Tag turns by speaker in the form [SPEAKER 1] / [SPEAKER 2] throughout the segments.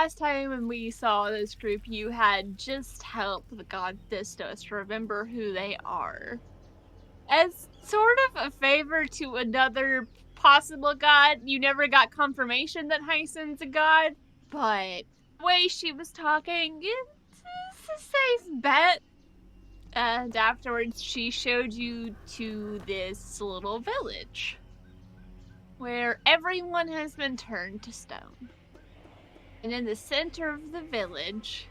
[SPEAKER 1] last time when we saw this group, you had just helped the god Thistos remember who they are. As sort of a favor to another possible god, you never got confirmation that Hyson's a god, but the way she was talking, it's a safe bet. And afterwards, she showed you to this little village where everyone has been turned to stone. And in the center of the village,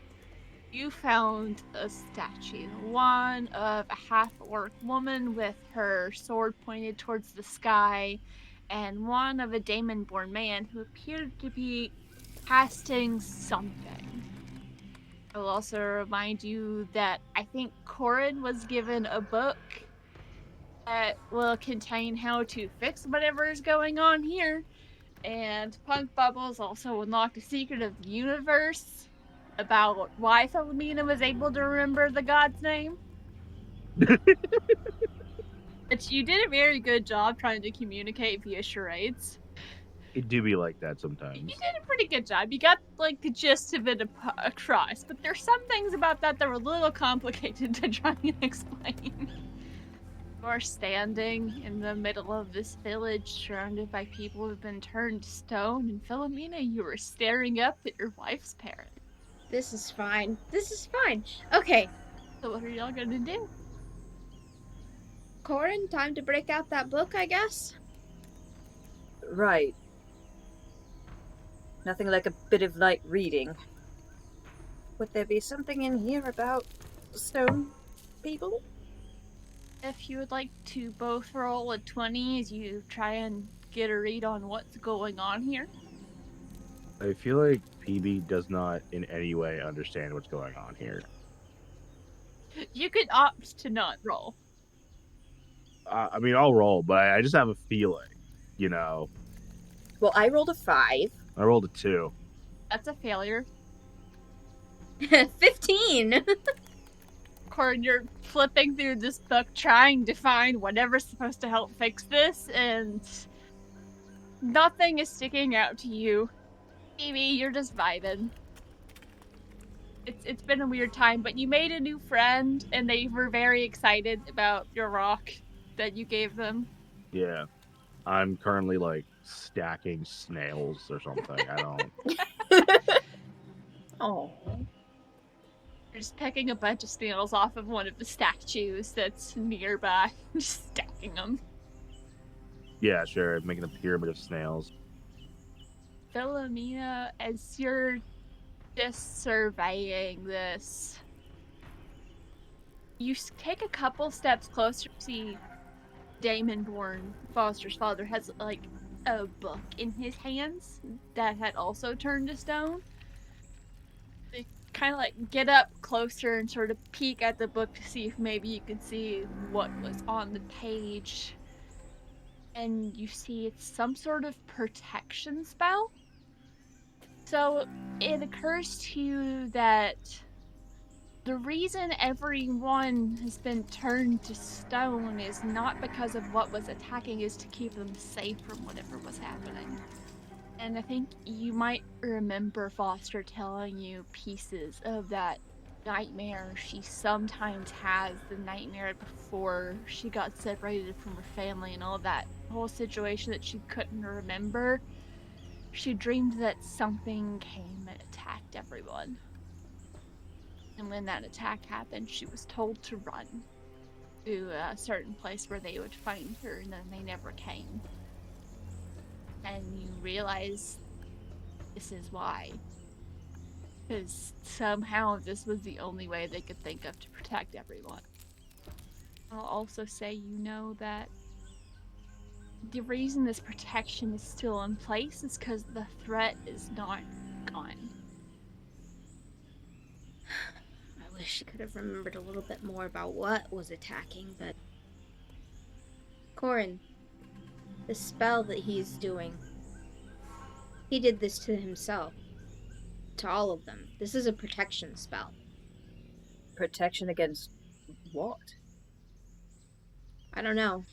[SPEAKER 1] you found a statue. One of a half-orc woman with her sword pointed towards the sky, and one of a demon-born man who appeared to be casting something. I'll also remind you that I think Korrin was given a book that will contain how to fix whatever is going on here. And Punk Bubbles also unlocked a secret of the universe about why Philomena was able to remember the god's name. But you did a very good job trying to communicate via charades.
[SPEAKER 2] It do be like that sometimes.
[SPEAKER 1] You did a pretty good job. You got, like, the gist of it across, but there's some things about that were a little complicated to try and explain. You're standing in the middle of this village surrounded by people who've been turned to stone, and Philomena, you were staring up at your wife's parents.
[SPEAKER 3] This is fine. This is fine. Okay.
[SPEAKER 1] So what are y'all gonna do?
[SPEAKER 3] Korrin, time to break out that book, I guess?
[SPEAKER 4] Right. Nothing like a bit of light reading. Would there be something in here about stone people?
[SPEAKER 1] If you would like to both roll a 20 as you try and get a read on what's going on here.
[SPEAKER 2] I feel like PB does not in any way understand what's going on here.
[SPEAKER 1] You could opt to not roll.
[SPEAKER 2] I mean, I'll roll, but I just have a feeling, you know.
[SPEAKER 4] Well, I rolled a 5.
[SPEAKER 2] I rolled a 2.
[SPEAKER 1] That's a failure.
[SPEAKER 3] 15!
[SPEAKER 1] Korrin, you're flipping through this book trying to find whatever's supposed to help fix this, and nothing is sticking out to you. Maybe you're just vibing. It's been a weird time, but you made a new friend, and they were very excited about your rock that you gave them.
[SPEAKER 2] Yeah. I'm currently, like, stacking snails or something. I don't...
[SPEAKER 4] Oh.
[SPEAKER 1] You're just picking a bunch of snails off of one of the statues that's nearby, just stacking them.
[SPEAKER 2] Yeah, sure. Making a pyramid of snails.
[SPEAKER 1] Philomena, as you're just surveying this, you take a couple steps closer to see Damon-born Foster's father has, like, a book in his hands that had also turned to stone. They kind of, like, get up closer and sort of peek at the book to see if maybe you can see what was on the page. And you see it's some sort of protection spell. So it occurs to you that the reason everyone has been turned to stone is not because of what was attacking, is to keep them safe from whatever was happening. And I think you might remember Foster telling you pieces of that nightmare she sometimes has, the nightmare before she got separated from her family and all that whole situation that she couldn't remember. She dreamed that something came and attacked everyone. And when that attack happened, she was told to run to a certain place where they would find her, and then they never came. And you realize this is why. Because somehow this was the only way they could think of to protect everyone. I'll also say you know that the reason this protection is still in place is because the threat is not gone.
[SPEAKER 3] I wish she could have remembered a little bit more about what was attacking, but... Korrin, the spell that he's doing, he did this to himself. To all of them. This is a protection spell.
[SPEAKER 4] Protection against what?
[SPEAKER 3] I don't know.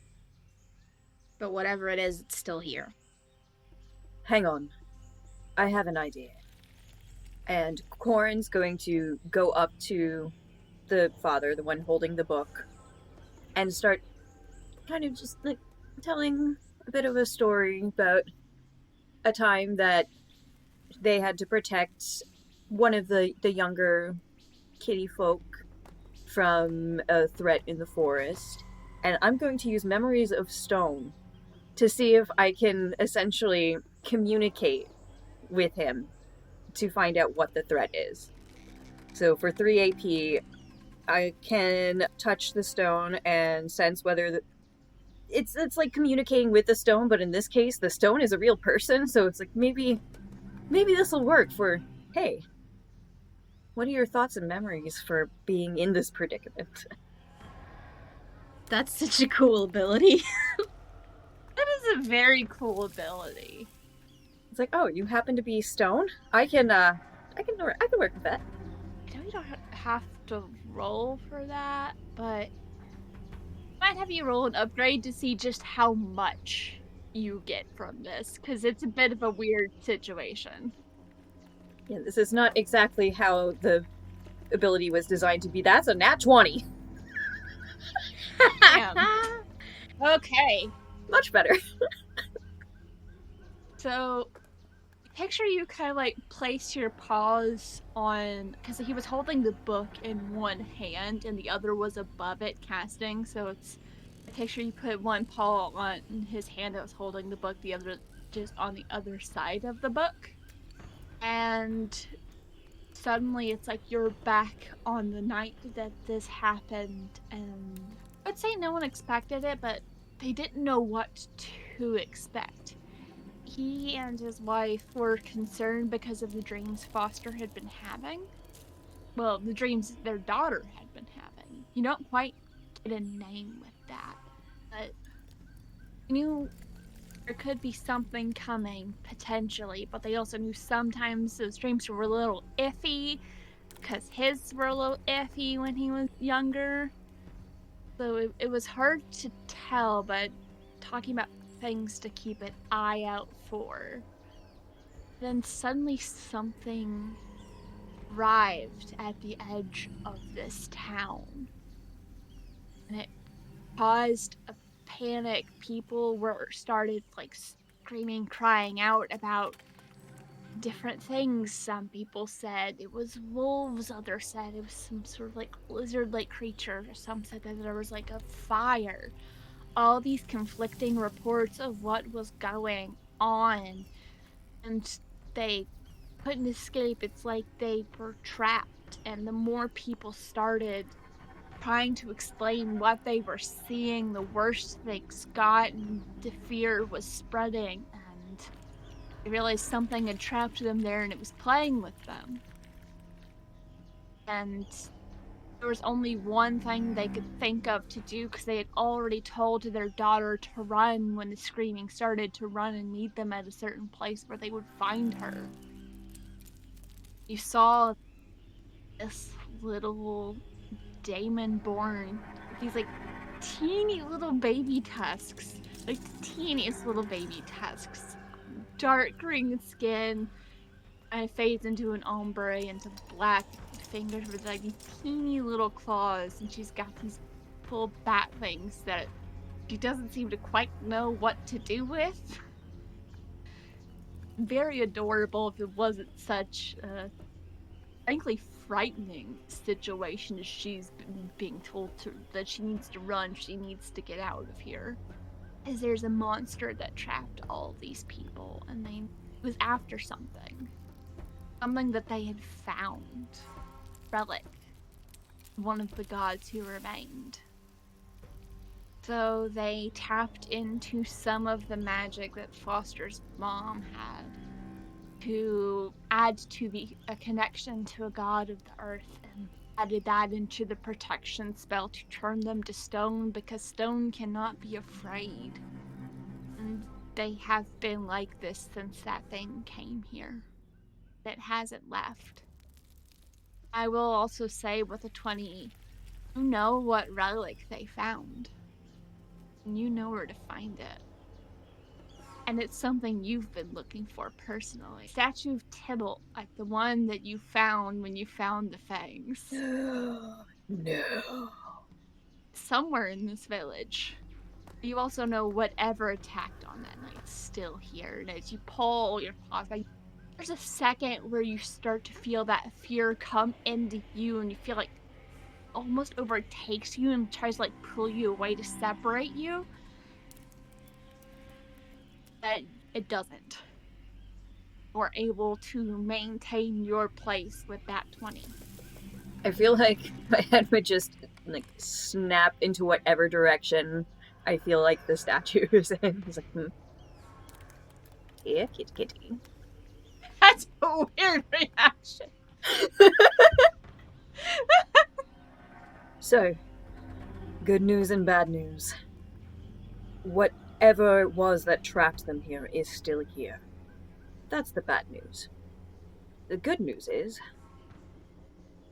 [SPEAKER 3] But whatever it is, it's still here.
[SPEAKER 4] Hang on. I have an idea. And Korrin's going to go up to the father, the one holding the book, and start kind of just like telling a bit of a story about a time that they had to protect one of the younger kitty folk from a threat in the forest. And I'm going to use memories of stone to see if I can essentially communicate with him to find out what the threat is. So for 3 AP, I can touch the stone and sense whether it's like communicating with the stone, but in this case, the stone is a real person. So it's like maybe this will work for. Hey, what are your thoughts and memories for being in this predicament?
[SPEAKER 3] That's such a cool ability.
[SPEAKER 1] That is a very cool ability.
[SPEAKER 4] It's like, oh, you happen to be stone. I can work with that.
[SPEAKER 1] I know you don't have to roll for that, but I might have you roll an upgrade to see just how much you get from this, because it's a bit of a weird situation.
[SPEAKER 4] Yeah, this is not exactly how the ability was designed to be. That's a nat 20.
[SPEAKER 1] Damn. Okay.
[SPEAKER 4] Much better.
[SPEAKER 1] So, picture you kind of like place your paws on, because he was holding the book in one hand and the other was above it casting. So it's, picture you put one paw on his hand that was holding the book, the other just on the other side of the book. And suddenly it's like you're back on the night that this happened, and I'd say no one expected it, but they didn't know what to expect. He and his wife were concerned because of the dreams Foster had been having. Well, the dreams their daughter had been having. You don't quite get a name with that, but you knew there could be something coming, potentially, but they also knew sometimes those dreams were a little iffy, because his were a little iffy when he was younger. So it was hard to tell, but talking about things to keep an eye out for. Then suddenly something arrived at the edge of this town. And it caused a panic. People started like screaming, crying out about different things. Some people said it was wolves, others said it was some sort of like lizard-like creature. Some said that there was like a fire. All these conflicting reports of what was going on, and they couldn't escape. It's like they were trapped, and the more people started trying to explain what they were seeing, the worse things got, and the fear was spreading, and they realized something had trapped them there and it was playing with them. And there was only one thing they could think of to do, because they had already told their daughter to run when the screaming started, to run and meet them at a certain place where they would find her. You saw this little Damon born, these like teeny little baby tusks, like the teeniest little baby tusks, dark green skin, and it fades into an ombre, into black fingers with like these teeny little claws, and she's got these little bat things that she doesn't seem to quite know what to do with. Very adorable if it wasn't such a frankly frightening situation as she's being told that she needs to run, she needs to get out of here. As there's a monster that trapped all these people, and it was after something that they had found. Relic, one of the gods who remained. So they tapped into some of the magic that Foster's mom had to add to a connection to a god of the earth, and added that into the protection spell to turn them to stone, because stone cannot be afraid. And they have been like this since that thing came here. It hasn't left. I will also say with a 20, you know what relic they found. And you know where to find it. and it's something you've been looking for personally. Statue of Tybalt, like the one that you found when you found the fangs.
[SPEAKER 4] No.
[SPEAKER 1] Somewhere in this village. You also know whatever attacked on that night's still here, and as you pull your paws back, there's a second where you start to feel that fear come into you, and you feel like almost overtakes you and tries to like pull you away to separate you. But it doesn't. You're able to maintain your place with that 20.
[SPEAKER 4] I feel like my head would just like snap into whatever direction I feel like the statue is in. It's like, Here, kitty kitty.
[SPEAKER 1] That's a weird reaction.
[SPEAKER 4] So, good news and bad news. Whatever it was that trapped them here is still here. That's the bad news. The good news is,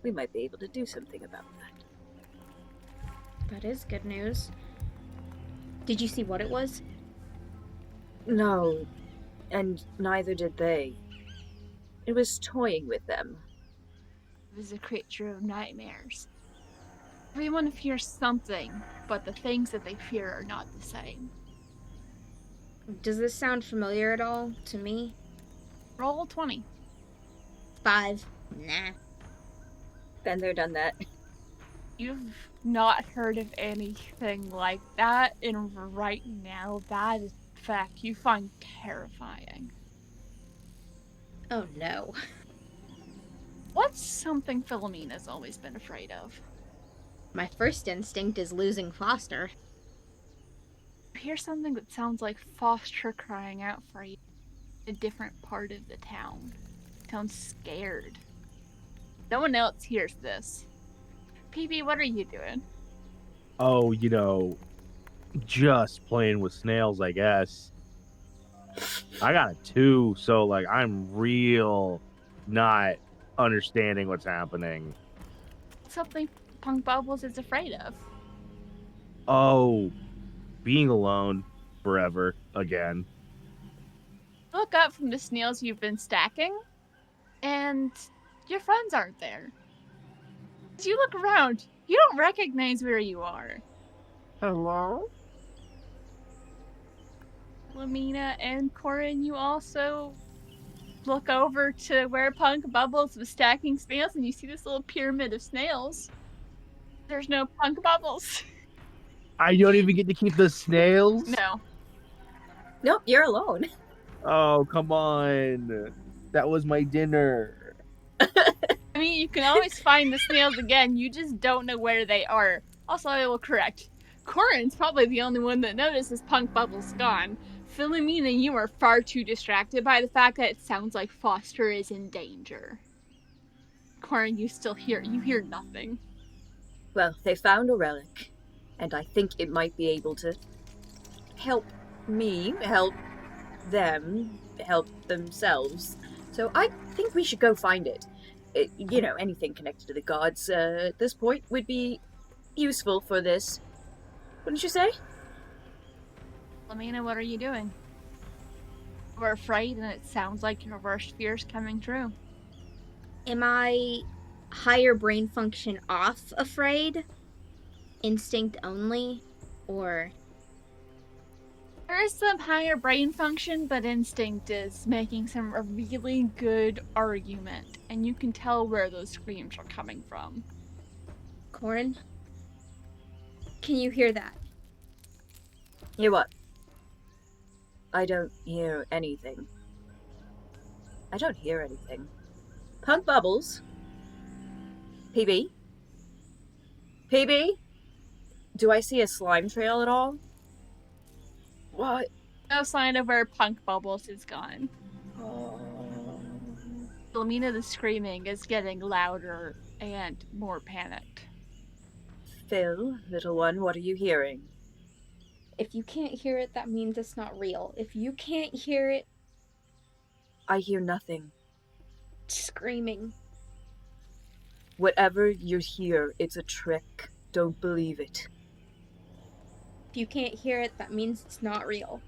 [SPEAKER 4] we might be able to do something about that.
[SPEAKER 3] That is good news. Did you see what it was?
[SPEAKER 4] No, and neither did they. It was toying with them.
[SPEAKER 1] It was a creature of nightmares. Everyone fears something, but the things that they fear are not the same.
[SPEAKER 3] Does this sound familiar at all to me?
[SPEAKER 1] Roll 20.
[SPEAKER 3] 5. Nah.
[SPEAKER 4] Been there, done that.
[SPEAKER 1] You've not heard of anything like that, and right now, that is a fact you find terrifying.
[SPEAKER 3] Oh no.
[SPEAKER 1] What's something Philomena's always been afraid of?
[SPEAKER 3] My first instinct is losing Foster.
[SPEAKER 1] You hear something that sounds like Foster crying out for you in a different part of the town. Sounds scared. No one else hears this. PB, what are you doing?
[SPEAKER 2] Oh, just playing with snails, I guess. I got a 2, so like I'm real not understanding what's happening.
[SPEAKER 1] Something Punk Bubbles is afraid of.
[SPEAKER 2] Oh, being alone forever again.
[SPEAKER 1] Look up from the snails you've been stacking, and your friends aren't there. As you look around, you don't recognize where you are.
[SPEAKER 2] Hello?
[SPEAKER 1] Philomena and Korrin, you also look over to where Punk Bubbles was stacking snails, and you see this little pyramid of snails. There's no Punk Bubbles.
[SPEAKER 2] I don't even get to keep the snails?
[SPEAKER 1] No.
[SPEAKER 4] Nope, you're alone.
[SPEAKER 2] Oh, come on. That was my dinner.
[SPEAKER 1] I mean, you can always find the snails again, you just don't know where they are. Also, I will correct. Korrin's probably the only one that notices Punk Bubbles gone. Philomena, you are far too distracted by the fact that it sounds like Foster is in danger. Korrin, you hear nothing.
[SPEAKER 4] Well, they found a relic, and I think it might be able to help me, help them, help themselves. So I think we should go find it. Anything connected to the gods at this point would be useful for this. Wouldn't you say?
[SPEAKER 1] Philomena, what are you doing? We're afraid, and it sounds like your worst fear's coming true.
[SPEAKER 3] Am I higher brain function off afraid? Instinct only? Or...
[SPEAKER 1] There is some higher brain function, but instinct is making a really good argument, and you can tell where those screams are coming from.
[SPEAKER 3] Korrin? Can you hear that?
[SPEAKER 4] Hear what? I don't hear anything. I don't hear anything. Punk Bubbles? PB? PB? Do I see a slime trail at all? What?
[SPEAKER 1] No sign of where Punk Bubbles is gone.
[SPEAKER 4] Oh.
[SPEAKER 1] Philomena, the screaming is getting louder and more panicked.
[SPEAKER 4] Phil, little one, what are you hearing?
[SPEAKER 3] If you can't hear it, that means it's not real. If you can't hear it...
[SPEAKER 4] I hear nothing.
[SPEAKER 3] Screaming.
[SPEAKER 4] Whatever you hear, it's a trick. Don't believe it.
[SPEAKER 3] If you can't hear it, that means it's not real.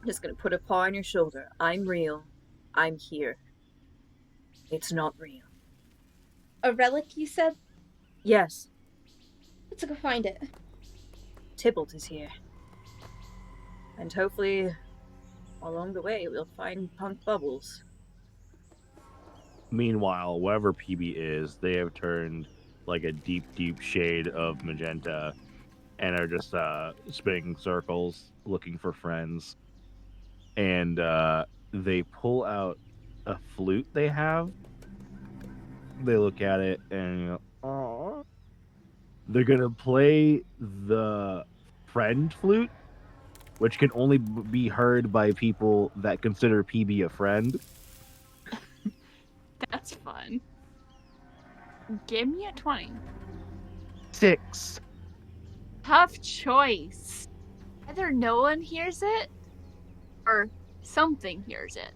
[SPEAKER 4] just gonna put a paw on your shoulder. I'm real. I'm here. It's not real.
[SPEAKER 3] A relic, you said?
[SPEAKER 4] Yes,
[SPEAKER 3] Let's go find it.
[SPEAKER 4] Tybalt is here. And hopefully, along the way, we'll find Punk Bubbles.
[SPEAKER 2] Meanwhile, wherever PB is, they have turned like a deep, deep shade of magenta and are just spinning circles looking for friends. And they pull out a flute they have. They look at it and oh, they're gonna play the friend flute, which can only be heard by people that consider PB a friend.
[SPEAKER 1] That's fun. Give me a 20.
[SPEAKER 2] 6.
[SPEAKER 1] Tough choice. Either no one hears it, or something hears it.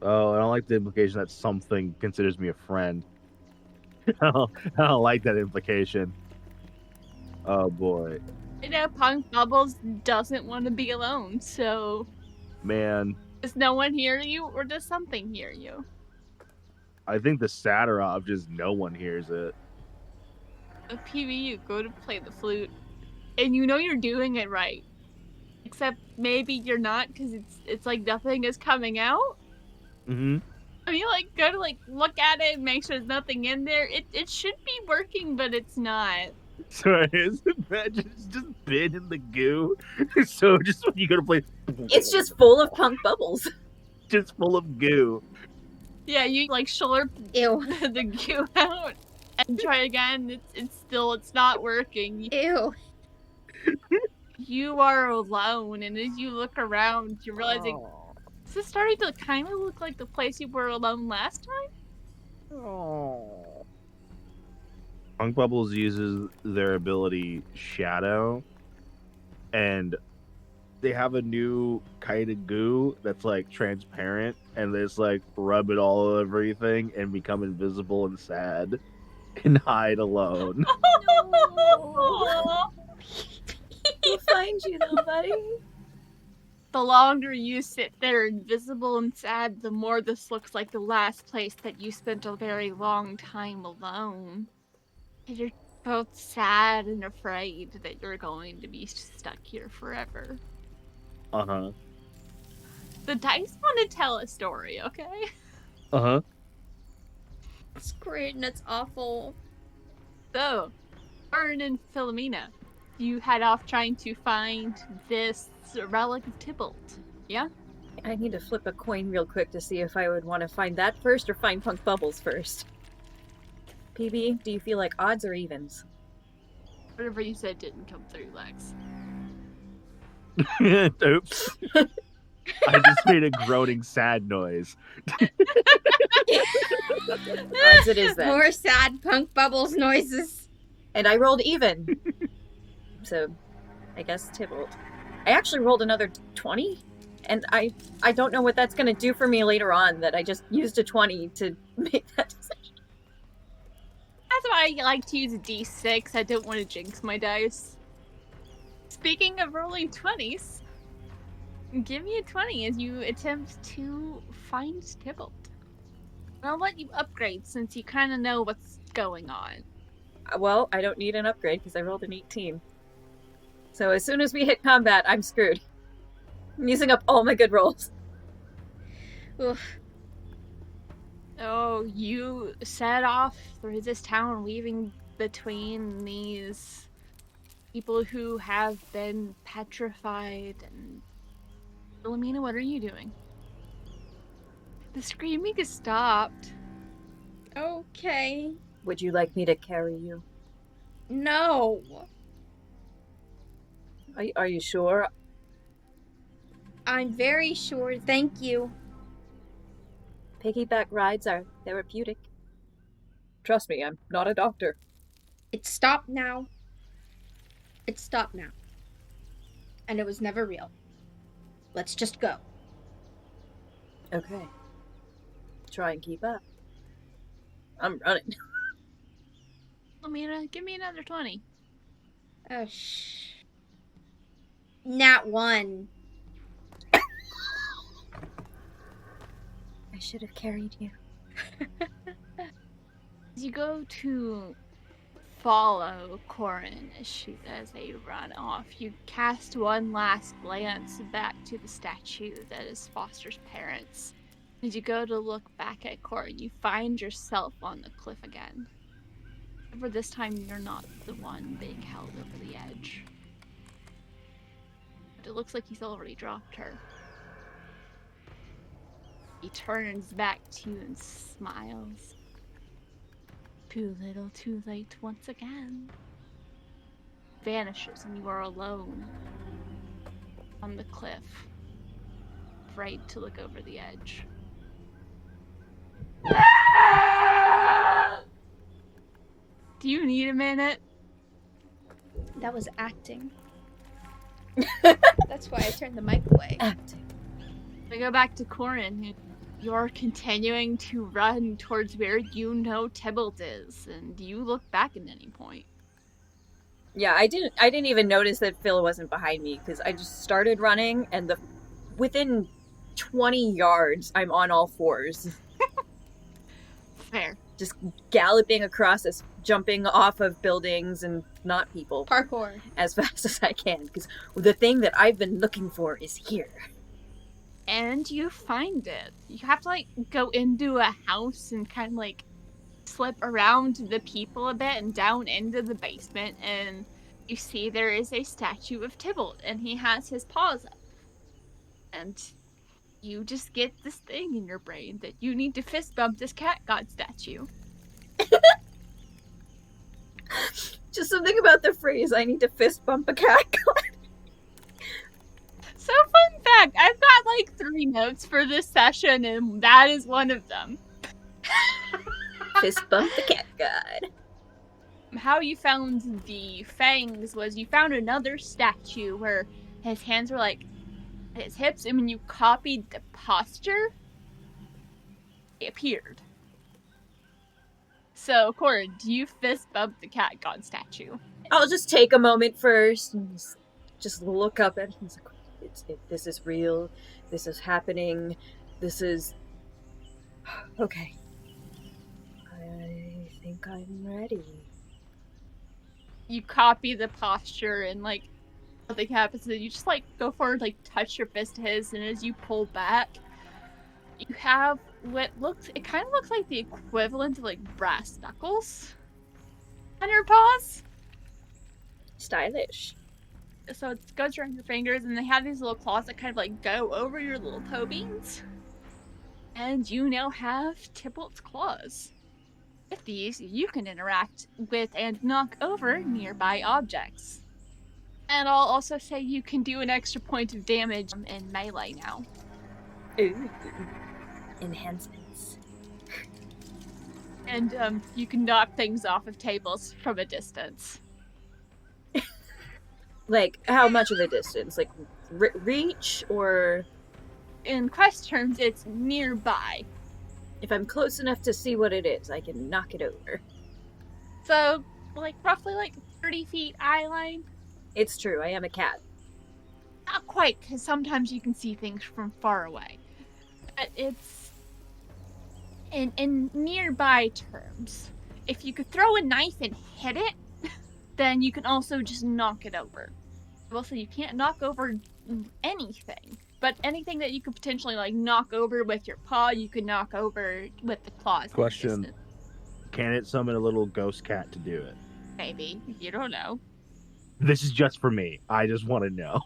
[SPEAKER 2] Oh, I don't like the implication that something considers me a friend. I don't like that implication. Oh boy,
[SPEAKER 1] You know, Punk Bubbles doesn't want to be alone, so
[SPEAKER 2] man.
[SPEAKER 1] does no one hear you, or does something hear you?
[SPEAKER 2] I think the sadder of just no one hears it.
[SPEAKER 1] A PV, you go to play the flute, and you know you're doing it right. Except maybe you're not, because it's like nothing is coming out.
[SPEAKER 2] Mm-hmm.
[SPEAKER 1] I mean, like, go to, like, look at it and make sure there's nothing in there. It should be working, but it's not.
[SPEAKER 2] Sorry, isn't that just been in the goo? So just when you go to play,
[SPEAKER 4] It's just full of Punk Bubbles.
[SPEAKER 2] just full of goo.
[SPEAKER 1] Yeah, you, like, slurp
[SPEAKER 3] Ew.
[SPEAKER 1] the goo out and try again. It's not working.
[SPEAKER 3] Ew.
[SPEAKER 1] You are alone, and as you look around, you're realizing, is this starting to kind of look like the place you were alone last time?
[SPEAKER 2] Oh. Punk Bubbles uses their ability Shadow, and they have a new kind of goo that's like transparent, and they just like rub it all over everything and become invisible and sad and hide alone.
[SPEAKER 4] We'll find you though, buddy.
[SPEAKER 1] The longer you sit there invisible and sad, the more this looks like the last place that you spent a very long time alone. You're both sad and afraid that you're going to be stuck here forever.
[SPEAKER 2] Uh-huh.
[SPEAKER 1] The dice want to tell a story, okay?
[SPEAKER 2] Uh-huh.
[SPEAKER 3] It's great and it's awful.
[SPEAKER 1] So, Korrin and Philomena, you head off trying to find this relic of Tybalt. Yeah?
[SPEAKER 4] I need to flip a coin real quick to see if I would want to find that first or find Punk Bubbles first. PB, do you feel like odds or evens?
[SPEAKER 1] Whatever you said didn't come through, Lex.
[SPEAKER 2] Oops. I just made a groaning sad noise.
[SPEAKER 4] Odds it is then.
[SPEAKER 3] More sad Punk Bubbles noises.
[SPEAKER 4] And I rolled even. So, I guess Tybalt. I actually rolled another 20, and I don't know what that's going to do for me later on, that I just used a 20 to make that decision.
[SPEAKER 1] That's why I like to use a d6. I don't want to jinx my dice. Speaking of rolling 20s, give me a 20 as you attempt to find Tybalt. I'll let you upgrade since you kind of know what's going on.
[SPEAKER 4] Well, I don't need an upgrade because I rolled an 18. So as soon as we hit combat, I'm screwed. I'm using up all my good rolls.
[SPEAKER 3] Oof.
[SPEAKER 1] Oh, you set off through this town, weaving between these people who have been petrified. And Philomena, what are you doing? The screaming has stopped.
[SPEAKER 3] Okay.
[SPEAKER 4] Would you like me to carry you?
[SPEAKER 3] No.
[SPEAKER 4] Are you sure?
[SPEAKER 3] I'm very sure. Thank you.
[SPEAKER 4] Piggyback rides are therapeutic. Trust me, I'm not a doctor.
[SPEAKER 3] It's stopped now. It's stopped now. And it was never real. Let's just go.
[SPEAKER 4] Okay. Try and keep up. I'm running.
[SPEAKER 1] Philomena, give me another 20.
[SPEAKER 3] Oh, Nat 1.
[SPEAKER 4] I should have carried you.
[SPEAKER 1] As you go to follow Korrin as they run off, you cast one last glance back to the statue that is Foster's parents. As you go to look back at Korrin, you find yourself on the cliff again. However, this time you're not the one being held over the edge. But it looks like he's already dropped her. He turns back to you and smiles. Too little, too late once again. Vanishes and you are alone on the cliff, afraid to look over the edge. Do you need a minute?
[SPEAKER 3] That was acting. That's why I turned the mic away.
[SPEAKER 4] Acting.
[SPEAKER 1] We go back to Korrin. You're continuing to run towards where you know Tybalt is, and do you look back at any point?
[SPEAKER 4] Yeah, I didn't even notice that Phil wasn't behind me because I just started running, and within 20 yards, I'm on all fours.
[SPEAKER 1] Fair.
[SPEAKER 4] Just galloping across this, jumping off of buildings and not people.
[SPEAKER 3] Parkour.
[SPEAKER 4] As fast as I can, because the thing that I've been looking for is here.
[SPEAKER 1] And you find it. You have to, go into a house and kind of, slip around the people a bit and down into the basement, and you see there is a statue of Tybalt, and he has his paws up. And you just get this thing in your brain that you need to fist bump this cat god statue.
[SPEAKER 4] Just something about the phrase, I need to fist bump a cat god.
[SPEAKER 1] So, fun fact, I've got 3 notes for this session, and that is one of them.
[SPEAKER 4] Fist bump the cat god.
[SPEAKER 1] How you found the fangs was you found another statue where his hands were at his hips, and when you copied the posture, it appeared. So, Korrin, do you fist bump the cat god statue?
[SPEAKER 4] I'll just take a moment first and just look up at him. This is real. This is happening. This is... Okay. I think I'm ready.
[SPEAKER 1] You copy the posture, and nothing happens, and you just go forward, touch your fist to his, and as you pull back, you have it kind of looks like the equivalent of brass knuckles on your paws.
[SPEAKER 4] Stylish.
[SPEAKER 1] So it goes around your fingers, and they have these little claws that kind of go over your little toe beans. And you now have Tybalt's claws. With these, you can interact with and knock over nearby objects. And I'll also say you can do an extra point of damage in melee now.
[SPEAKER 4] Ooh. Enhancements.
[SPEAKER 1] And you can knock things off of tables from a distance.
[SPEAKER 4] How much of a distance? Reach, or...
[SPEAKER 1] In quest terms, it's nearby.
[SPEAKER 4] If I'm close enough to see what it is, I can knock it over.
[SPEAKER 1] So, roughly 30 feet eye line?
[SPEAKER 4] It's true, I am a cat.
[SPEAKER 1] Not quite, because sometimes you can see things from far away. But it's... In nearby terms, if you could throw a knife and hit it, then you can also just knock it over. Well, so you can't knock over anything, but anything that you could potentially knock over with your paw, you could knock over with the claws.
[SPEAKER 2] Question: can it summon a little ghost cat to do it?
[SPEAKER 1] Maybe. You don't know.
[SPEAKER 2] This is just for me. I just want to know.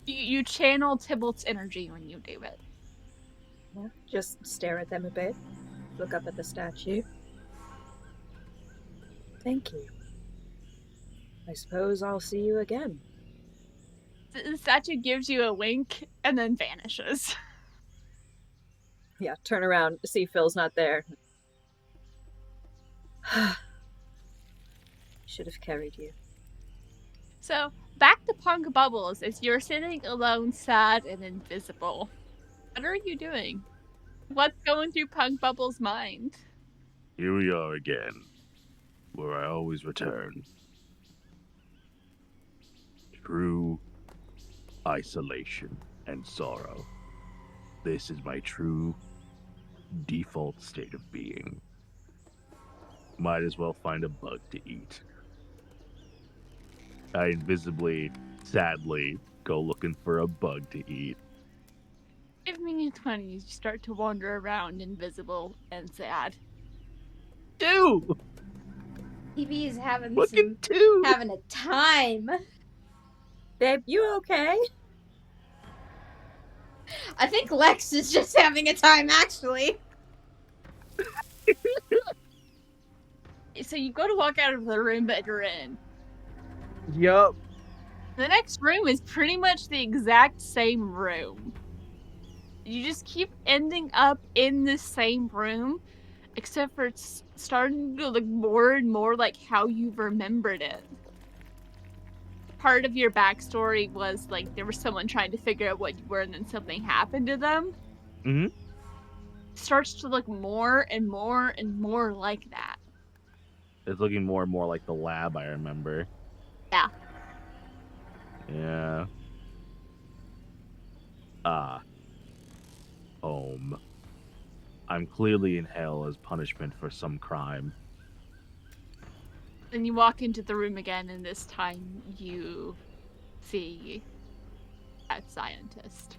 [SPEAKER 1] You channel Tybalt's energy when you do it.
[SPEAKER 4] Yeah, just stare at them a bit. Look up at the statue. Thank you. I suppose I'll see you again.
[SPEAKER 1] The statue gives you a wink and then vanishes.
[SPEAKER 4] Yeah, turn around, see Phil's not there. Should have carried you.
[SPEAKER 1] So, back to Punk Bubbles as you're sitting alone, sad, and invisible. What are you doing? What's going through Punk Bubbles' mind?
[SPEAKER 2] Here we are again, where I always return. True isolation and sorrow. This is my true default state of being. Might as well find a bug to eat. I invisibly, sadly, go looking for a bug to eat.
[SPEAKER 1] Give me a 20. You start to wander around, invisible and sad.
[SPEAKER 2] 2!
[SPEAKER 3] TV is having
[SPEAKER 2] Fucking 2!
[SPEAKER 3] having a time.
[SPEAKER 4] Babe, you okay?
[SPEAKER 3] I think Lex is just having a time, actually.
[SPEAKER 1] So you go to walk out of the room that you're in.
[SPEAKER 2] Yup.
[SPEAKER 1] The next room is pretty much the exact same room. You just keep ending up in the same room, except for it's starting to look more and more like how you've remembered it. Part of your backstory was like there was someone trying to figure out what you were and then something happened to them.
[SPEAKER 2] Mm-hmm.
[SPEAKER 1] Starts to look more and more and more like that.
[SPEAKER 2] It's looking more and more like the lab I remember.
[SPEAKER 1] Yeah.
[SPEAKER 2] Yeah. Home. I'm clearly in hell as punishment for some crime.
[SPEAKER 1] Then you walk into the room again, and this time you see that scientist.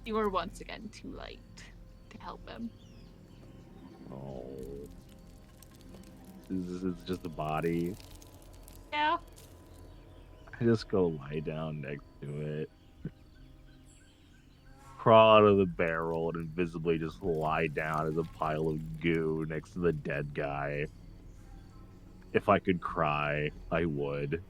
[SPEAKER 1] You are once again too late to help him.
[SPEAKER 2] Oh. This is just a body.
[SPEAKER 1] Yeah.
[SPEAKER 2] I just go lie down next to it. Crawl out of the barrel and invisibly just lie down as a pile of goo next to the dead guy. If I could cry, I would.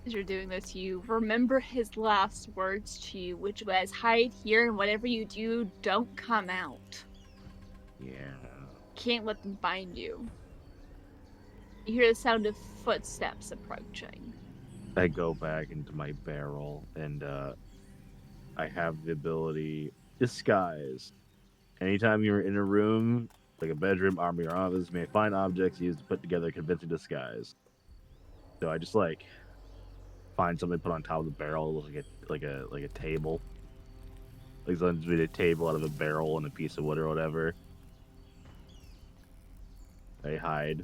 [SPEAKER 1] As you're doing this, you remember his last words to you, which was, hide here and whatever you do, don't come out.
[SPEAKER 2] Yeah.
[SPEAKER 1] Can't let them find you. You hear the sound of footsteps approaching.
[SPEAKER 2] I go back into my barrel and I have the ability disguise. Anytime you're in a room, like a bedroom, armory, or office, you may find objects used to put together a convincing disguise. So I just like find something to put on top of the barrel, like a table. Like something's made a table out of a barrel and a piece of wood or whatever. I hide.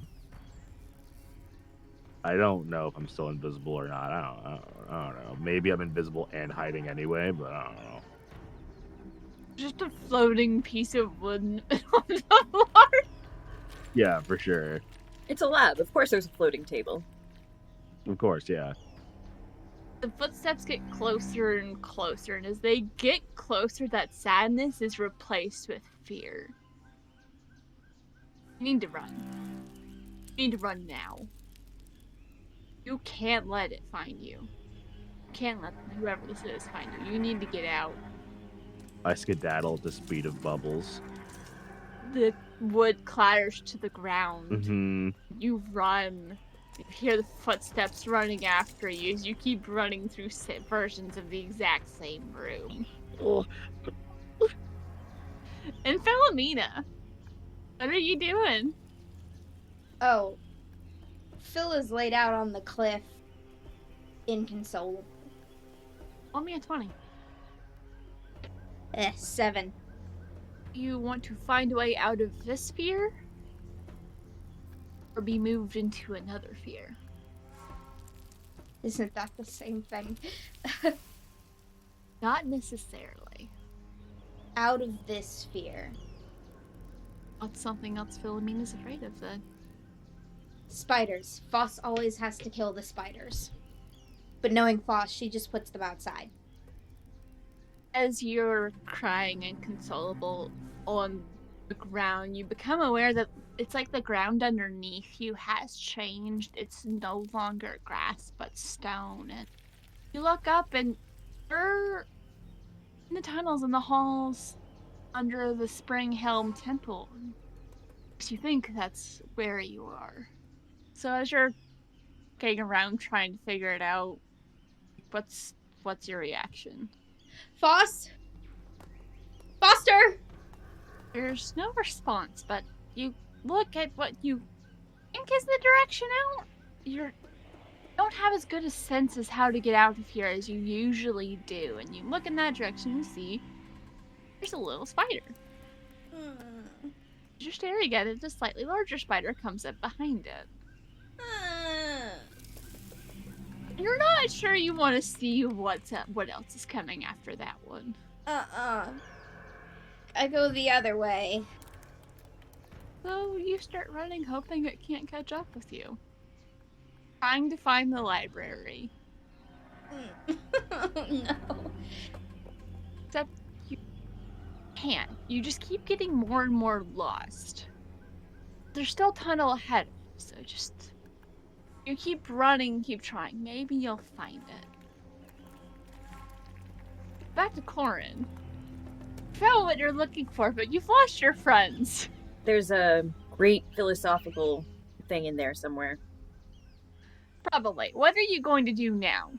[SPEAKER 2] I don't know if I'm still invisible or not. I don't know. Maybe I'm invisible and hiding anyway, but I don't know.
[SPEAKER 1] Just a floating piece of wood on the floor.
[SPEAKER 2] Yeah, for sure.
[SPEAKER 4] It's a lab. Of course there's a floating table.
[SPEAKER 2] Of course, yeah.
[SPEAKER 1] The footsteps get closer and closer, and as they get closer, that sadness is replaced with fear. You need to run. You need to run now. You can't let it find you. You can't let whoever this is find you. You need to get out.
[SPEAKER 2] I skedaddle at the speed of bubbles.
[SPEAKER 1] The wood clatters to the ground.
[SPEAKER 2] Mm-hmm.
[SPEAKER 1] You run. You hear the footsteps running after you as you keep running through versions of the exact same room.
[SPEAKER 2] Oh.
[SPEAKER 1] And Philomena, what are you doing?
[SPEAKER 3] Oh. Phil is laid out on the cliff, inconsolable.
[SPEAKER 1] Roll me a 20.
[SPEAKER 3] 7.
[SPEAKER 1] You want to find a way out of this fear? Or be moved into another fear?
[SPEAKER 3] Isn't that the same thing?
[SPEAKER 1] Not necessarily.
[SPEAKER 3] Out of this fear.
[SPEAKER 1] What's something else Philomena's afraid of then?
[SPEAKER 3] Spiders. Foss always has to kill the spiders. But knowing Foss, she just puts them outside.
[SPEAKER 1] As you're crying inconsolable on the ground, you become aware that it's like the ground underneath you has changed. It's no longer grass, but stone. And you look up and you're in the tunnels and the halls under the Spring Helm Temple. You think that's where you are. So as you're getting around trying to figure it out, what's your reaction?
[SPEAKER 3] Foss? Foster!
[SPEAKER 1] There's no response, but you look at what you think is the direction out. You don't have as good a sense as how to get out of here as you usually do, and you look in that direction and see there's a little spider. As you're staring at it, a slightly larger spider comes up behind it. You're not sure you want to see what else is coming after that one.
[SPEAKER 3] I go the other way.
[SPEAKER 1] So you start running, hoping it can't catch up with you. Trying to find the library.
[SPEAKER 3] No.
[SPEAKER 1] Except you can't. You just keep getting more and more lost. There's still a tunnel ahead, so just... You keep running, keep trying. Maybe you'll find it. Back to Korrin. You found what you're looking for, but you've lost your friends.
[SPEAKER 4] There's a great philosophical thing in there somewhere.
[SPEAKER 1] Probably. What are you going to do now?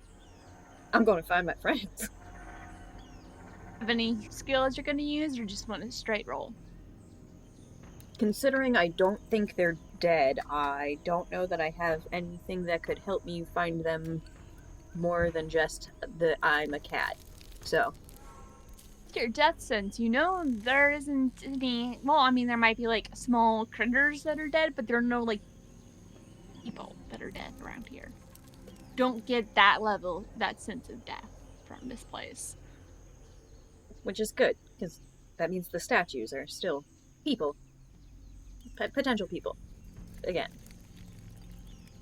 [SPEAKER 4] I'm going to find my friends.
[SPEAKER 1] Have any skills you're going to use, or just want a straight roll?
[SPEAKER 4] Considering I don't think they're dead, I don't know that I have anything that could help me find them more than just the I'm a cat. So.
[SPEAKER 1] Your death sense, you know there isn't any... Well, I mean, there might be, like, small critters that are dead, but there are no, like, people that are dead around here. Don't get that level, that sense of death from this place.
[SPEAKER 4] Which is good, because that means the statues are still people. Potential people. Again.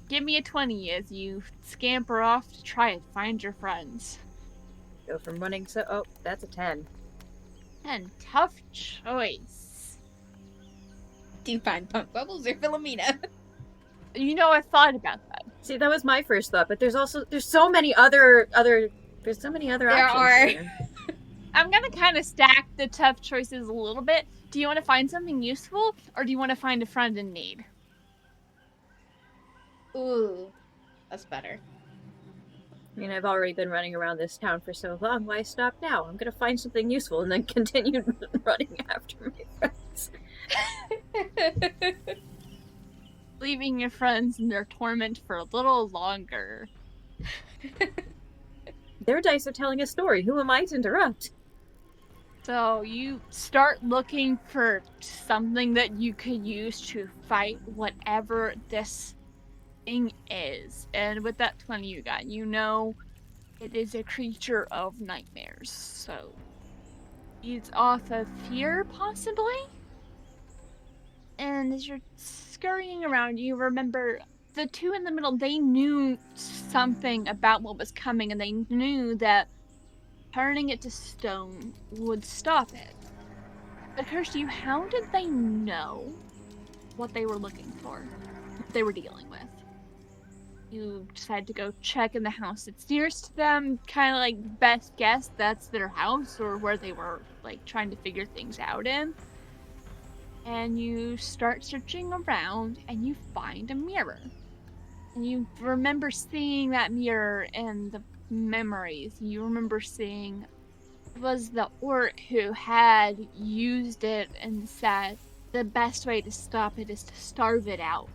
[SPEAKER 1] Give me a 20 as you scamper off to try and find your friends.
[SPEAKER 4] Go from running so... Oh, that's a 10.
[SPEAKER 1] And tough choice.
[SPEAKER 3] Do you find Punk Bubbles or Philomena?
[SPEAKER 1] You know, I thought about that.
[SPEAKER 4] See, that was my first thought, but there's so many other options
[SPEAKER 3] are.
[SPEAKER 4] here.
[SPEAKER 1] I'm gonna kind of stack the tough choices a little bit. Do you want to find something useful, or do you want to find a friend in need?
[SPEAKER 3] Ooh, that's better.
[SPEAKER 4] I mean, I've already been running around this town for so long, why stop now? I'm gonna find something useful and then continue running after my friends.
[SPEAKER 1] Leaving your friends in their torment for a little longer.
[SPEAKER 4] Their dice are telling a story. Who am I to interrupt?
[SPEAKER 1] So you start looking for something that you could use to fight whatever this thing is. And with that 20 you got, you know it is a creature of nightmares. So it's off of fear, possibly? And as you're scurrying around, you remember the two in the middle, they knew something about what was coming, and they knew that turning it to stone would stop it. But occurs to you, how did they know what they were looking for, what they were dealing with? You decide to go check in the house that's nearest to them, kind of like best guess that's their house or where they were like trying to figure things out in. And you start searching around and you find a mirror. And you remember seeing that mirror and the memories. You remember seeing it was the orc who had used it and said the best way to stop it is to starve it out.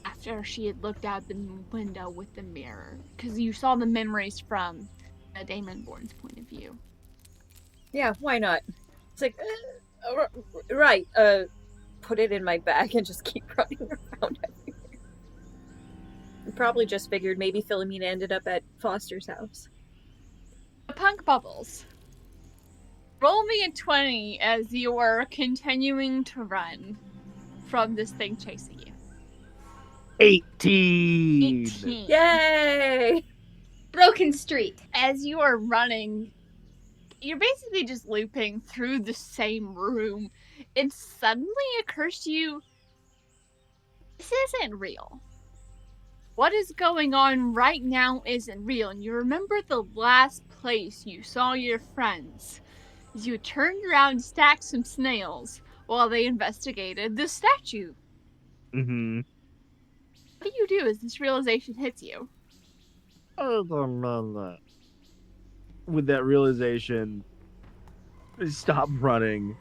[SPEAKER 1] After she had looked out the window with the mirror. Because you saw the memories from Damonborn's point of view.
[SPEAKER 4] Yeah, why not? It's like, right, put it in my bag and just keep running around everywhere. Probably just figured maybe Philomena ended up at Foster's house.
[SPEAKER 1] Punk Bubbles. Roll me a 20 as you are continuing to run from this thing chasing you.
[SPEAKER 2] 18!
[SPEAKER 1] 18.
[SPEAKER 4] Yay!
[SPEAKER 3] Broken streak.
[SPEAKER 1] As you are running, you're basically just looping through the same room. It suddenly occurs to you, this isn't real. What is going on right now isn't real. And you remember the last place you saw your friends. You turned around and stacked some snails while they investigated the statue.
[SPEAKER 2] Mm-hmm.
[SPEAKER 1] What do you do as this realization hits you?
[SPEAKER 2] With that realization, I stop running,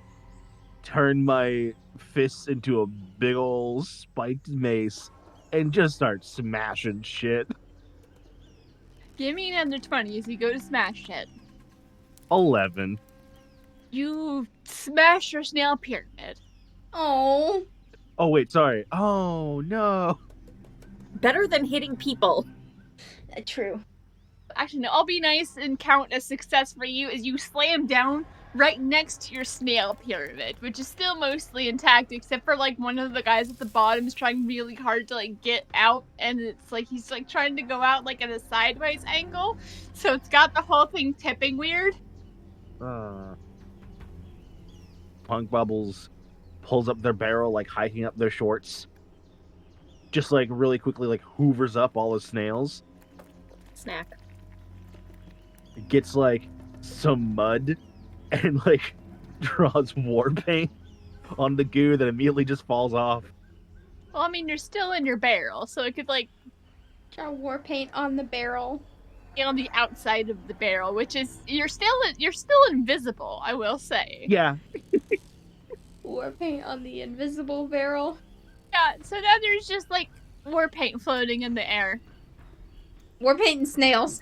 [SPEAKER 2] turn my fists into a big ol' spiked mace, and just start smashing shit.
[SPEAKER 1] Give me another 20 as you go to smash it.
[SPEAKER 2] 11.
[SPEAKER 1] You smash your snail pyramid.
[SPEAKER 3] Oh.
[SPEAKER 2] Oh, wait, sorry. Oh, no.
[SPEAKER 4] Better than hitting people.
[SPEAKER 3] True.
[SPEAKER 1] Actually, no, I'll be nice and count a success for you as you slam down right next to your snail pyramid, which is still mostly intact, except for like one of the guys at the bottom is trying really hard to like get out, and it's like he's like trying to go out like at a sideways angle, so it's got the whole thing tipping weird.
[SPEAKER 2] Punk Bubbles pulls up their barrel, like hiking up their shorts. Just like really quickly, like hoovers up all the snails.
[SPEAKER 4] Snack.
[SPEAKER 2] Gets like some mud and like draws war paint on the goo that immediately just falls off.
[SPEAKER 1] Well, I mean, you're still in your barrel, so it could like
[SPEAKER 3] Draw war paint on the barrel.
[SPEAKER 1] be on the outside of the barrel, which is you're still invisible, I will say.
[SPEAKER 2] Yeah.
[SPEAKER 3] War paint on the invisible barrel.
[SPEAKER 1] Yeah, so now there's just like war paint floating in the air.
[SPEAKER 3] War paint and snails.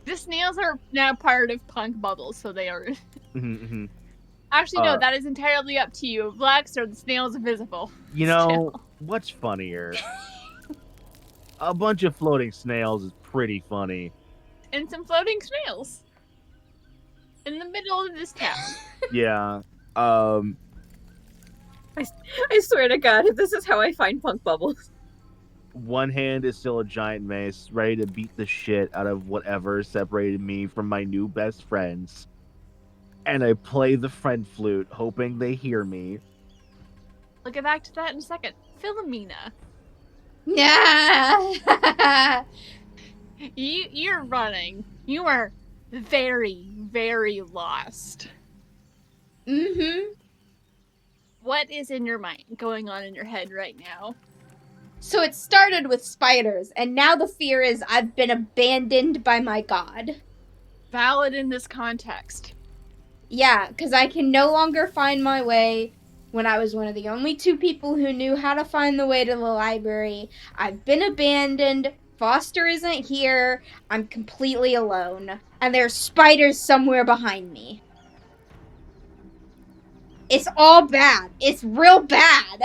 [SPEAKER 1] The snails are now part of Punk Bubbles, so they are.
[SPEAKER 2] Mm-hmm.
[SPEAKER 1] Actually, no, that is entirely up to you. Blacks are the snails invisible.
[SPEAKER 2] You know,
[SPEAKER 1] Still.
[SPEAKER 2] what's funnier? A bunch of floating snails is pretty funny.
[SPEAKER 1] And some floating snails. In the middle of this town.
[SPEAKER 2] Yeah.
[SPEAKER 4] I swear to God, if this is how I find Punk Bubbles.
[SPEAKER 2] One hand is still a giant mace, ready to beat the shit out of whatever separated me from my new best friends. And I play the friend flute, hoping they hear me.
[SPEAKER 1] We'll get back to that in a second. Philomena,
[SPEAKER 3] Yeah.
[SPEAKER 1] you're running. You are very, very lost.
[SPEAKER 3] Mm-hmm.
[SPEAKER 1] What is in your mind going on in your head right now?
[SPEAKER 3] So it started with spiders, and now the fear is I've been abandoned by my god.
[SPEAKER 1] Valid in this context.
[SPEAKER 3] Yeah, because I can no longer find my way when I was one of the only two people who knew how to find the way to the library. I've been abandoned. Foster isn't here. I'm completely alone. And there's spiders somewhere behind me. It's all bad. It's real bad.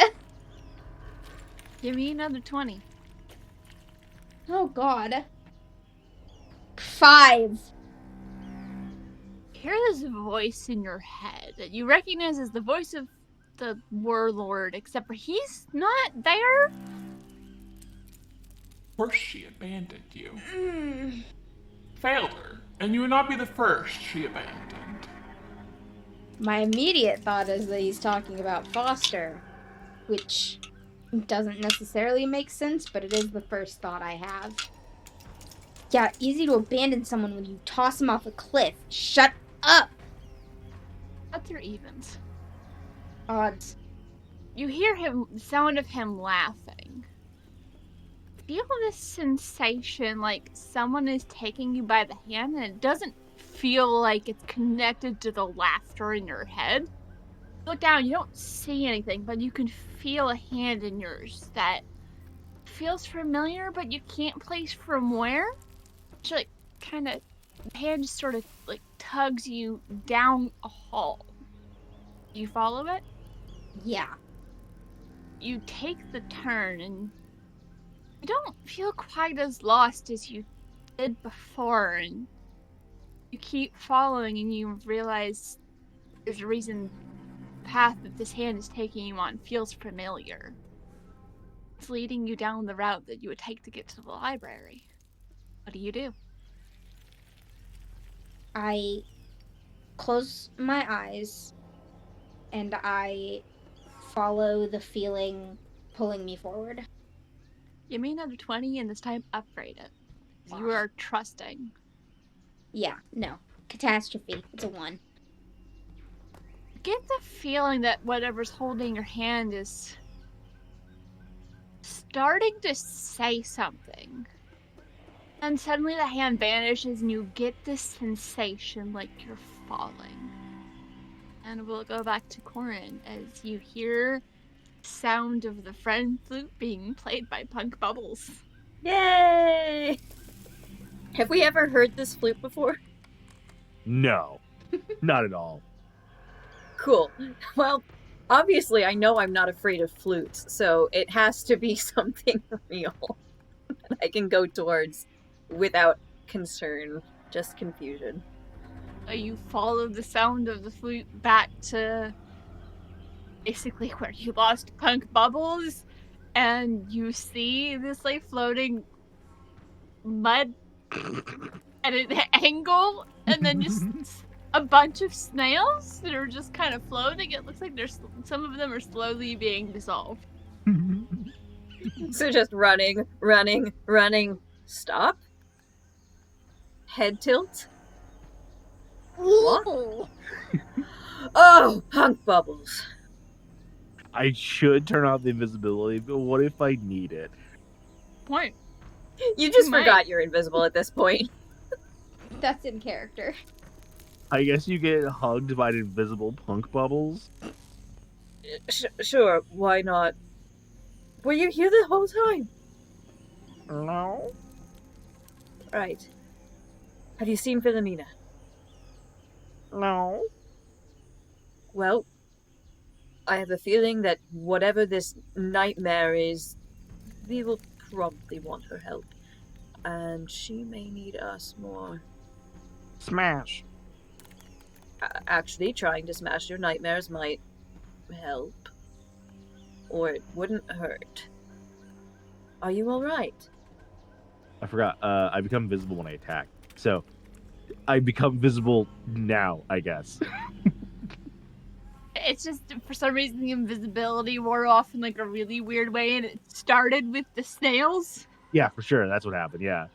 [SPEAKER 1] Give me another 20.
[SPEAKER 3] Oh, God. 5.
[SPEAKER 1] Hear this voice in your head that you recognize as the voice of the warlord, except for he's not there.
[SPEAKER 5] Of course she abandoned you. Failed her, and you would not be the first she abandoned.
[SPEAKER 3] My immediate thought is that he's talking about Foster, which doesn't necessarily make sense, but it is the first thought I have. Yeah, easy to abandon someone when you toss them off a cliff. Shut up!
[SPEAKER 1] That's your evens.
[SPEAKER 3] Odds.
[SPEAKER 1] You hear the sound of him laughing. Feel this sensation like someone is taking you by the hand, and it doesn't feel like it's connected to the laughter in your head. You look down, you don't see anything, but you can feel a hand in yours that feels familiar, but you can't place from where. It's like kind of, the hand just sort of like tugs you down a hall. You follow it?
[SPEAKER 3] Yeah.
[SPEAKER 1] You take the turn and you don't feel quite as lost as you did before, and you keep following and you realize there's a reason the path that this hand is taking you on feels familiar. It's leading you down the route that you would take to get to the library. What do you do?
[SPEAKER 3] I close my eyes and I follow the feeling pulling me forward.
[SPEAKER 1] Give me another 20 and this time upgrade it. You are trusting.
[SPEAKER 3] Yeah, no. Catastrophe. It's a 1.
[SPEAKER 1] Get the feeling that whatever's holding your hand is starting to say something. And suddenly the hand vanishes and you get this sensation like you're falling. And we'll go back to Korrin as you hear the sound of the friend flute being played by Punk Bubbles.
[SPEAKER 4] Yay! Have we ever heard this flute before?
[SPEAKER 2] No. Not at all.
[SPEAKER 4] Cool. Well, obviously I know I'm not afraid of flutes, so it has to be something real that I can go towards without concern, just confusion.
[SPEAKER 1] You follow the sound of the flute back to basically where you lost Punk Bubbles, and you see this like floating mud at an angle, and then just a bunch of snails that are just kind of floating. It looks like there's some of them are slowly being dissolved.
[SPEAKER 4] So just running, running, running. Stop. Head tilt. What? Oh, Punk Bubbles.
[SPEAKER 2] I should turn off the invisibility, but what if I need it?
[SPEAKER 1] Point.
[SPEAKER 4] You just
[SPEAKER 1] might.
[SPEAKER 4] forgot you're invisible at this point.
[SPEAKER 3] That's in character.
[SPEAKER 2] I guess you get hugged by invisible punk bubbles.
[SPEAKER 4] Sure, why not? Were you here the whole time?
[SPEAKER 2] No.
[SPEAKER 4] Right. Have you seen Philomena?
[SPEAKER 2] No.
[SPEAKER 4] Well, I have a feeling that whatever this nightmare is, we will probably want her help. And she may need us more.
[SPEAKER 2] Smash.
[SPEAKER 4] Actually, trying to smash your nightmares might help. Or it wouldn't hurt. Are you alright?
[SPEAKER 2] I forgot. I become visible when I attack. So, I become visible now, I guess.
[SPEAKER 1] It's just for some reason the invisibility wore off in like a really weird way, and it started with the snails.
[SPEAKER 2] Yeah, for sure. That's what happened. Yeah.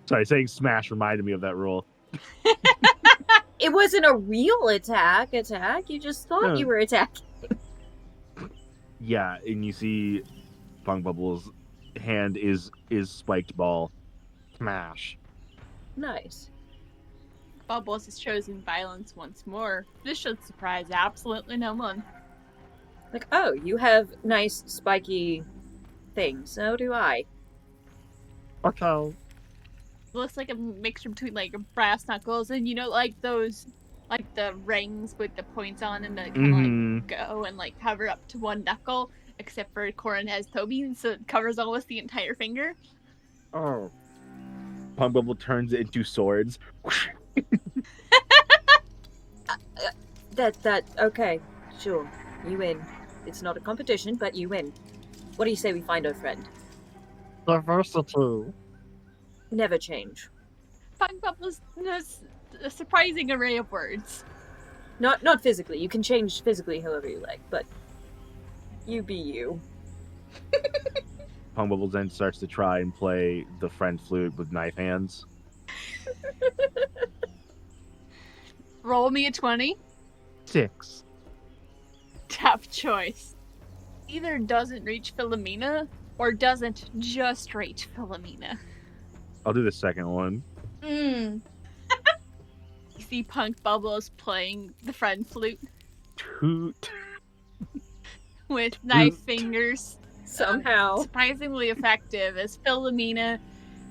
[SPEAKER 2] Sorry, saying smash reminded me of that rule.
[SPEAKER 4] It wasn't a real attack. You just thought
[SPEAKER 2] No.
[SPEAKER 4] you were attacking.
[SPEAKER 2] Yeah, and you see Punk Bubble's hand is spiked ball. Smash.
[SPEAKER 4] Nice.
[SPEAKER 1] Bubbles has chosen violence once more. This should surprise absolutely no one.
[SPEAKER 4] Like, oh, you have nice spiky things. So do I.
[SPEAKER 2] Okay.
[SPEAKER 1] Looks like a mixture between like brass knuckles and like those like the rings with the points on them that kind of like go and like cover up to one knuckle, except for Korrin has Toby, so it covers almost the entire finger.
[SPEAKER 2] Oh. Punk Bubble turns it into swords.
[SPEAKER 4] Okay, sure. You win. It's not a competition, but you win. What do you say we find our friend?
[SPEAKER 2] Diversity.
[SPEAKER 4] Never change.
[SPEAKER 1] Punk Bubbles knows a surprising array of words.
[SPEAKER 4] Not physically. You can change physically however you like, but you be you.
[SPEAKER 2] Punk Bubbles then starts to try and play the friend flute with knife hands.
[SPEAKER 1] Roll me a 20.
[SPEAKER 2] 6.
[SPEAKER 1] Tough choice. Either doesn't reach Philomena, or doesn't just reach Philomena.
[SPEAKER 2] I'll do the second one.
[SPEAKER 3] Mm.
[SPEAKER 1] You see Punk Bubbles playing the friend flute
[SPEAKER 2] Toot.
[SPEAKER 1] with knife fingers.
[SPEAKER 4] Somehow.
[SPEAKER 1] Surprisingly effective. As Philomena,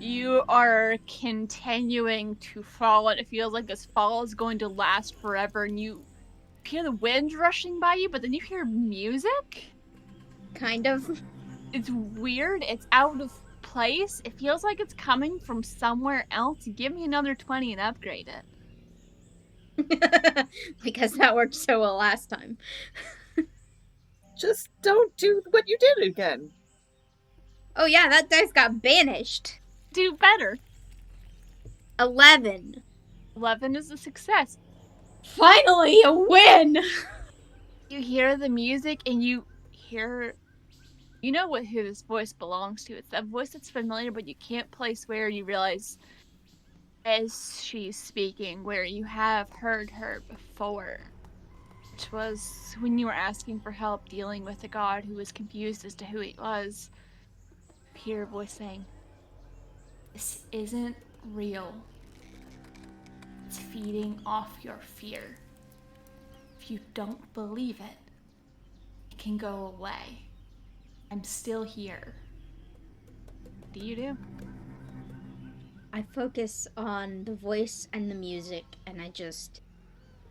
[SPEAKER 1] you are continuing to fall, and it feels like this fall is going to last forever, and you hear the wind rushing by you, but then you hear music.
[SPEAKER 3] Kind of.
[SPEAKER 1] It's weird. It's out of place. It feels like it's coming from somewhere else. Give me another 20 and upgrade it.
[SPEAKER 3] Because that worked so well last time.
[SPEAKER 4] Just don't do what you did again.
[SPEAKER 3] Oh yeah, that dice got banished.
[SPEAKER 1] Do better.
[SPEAKER 3] 11.
[SPEAKER 1] 11 is a success.
[SPEAKER 3] Finally, a win!
[SPEAKER 1] You hear the music and you hear... You know who this voice belongs to. It's that voice that's familiar, but you can't place where. You realize as she's speaking where you have heard her before. Which was when you were asking for help dealing with a god who was confused as to who he was. You hear a voice saying, "This isn't real. It's feeding off your fear. If you don't believe it, it can go away. I'm still here." What do you do?
[SPEAKER 3] I focus on the voice and the music, and I just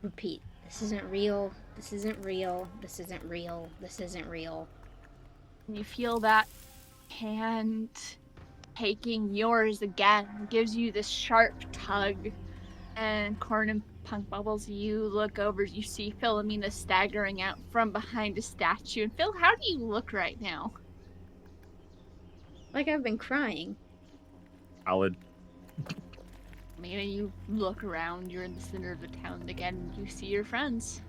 [SPEAKER 3] Repeat. This isn't real. This isn't real. This isn't real. This isn't real.
[SPEAKER 1] You feel that hand taking yours again, gives you this sharp tug. And Korrin and Punk Bubbles, you look over, you see Philomena staggering out from behind a statue. And Phil, how do you look right now?
[SPEAKER 3] Like I've been crying.
[SPEAKER 2] Solid.
[SPEAKER 1] Philomena, you look around, you're in the center of the town again, and you see your friends.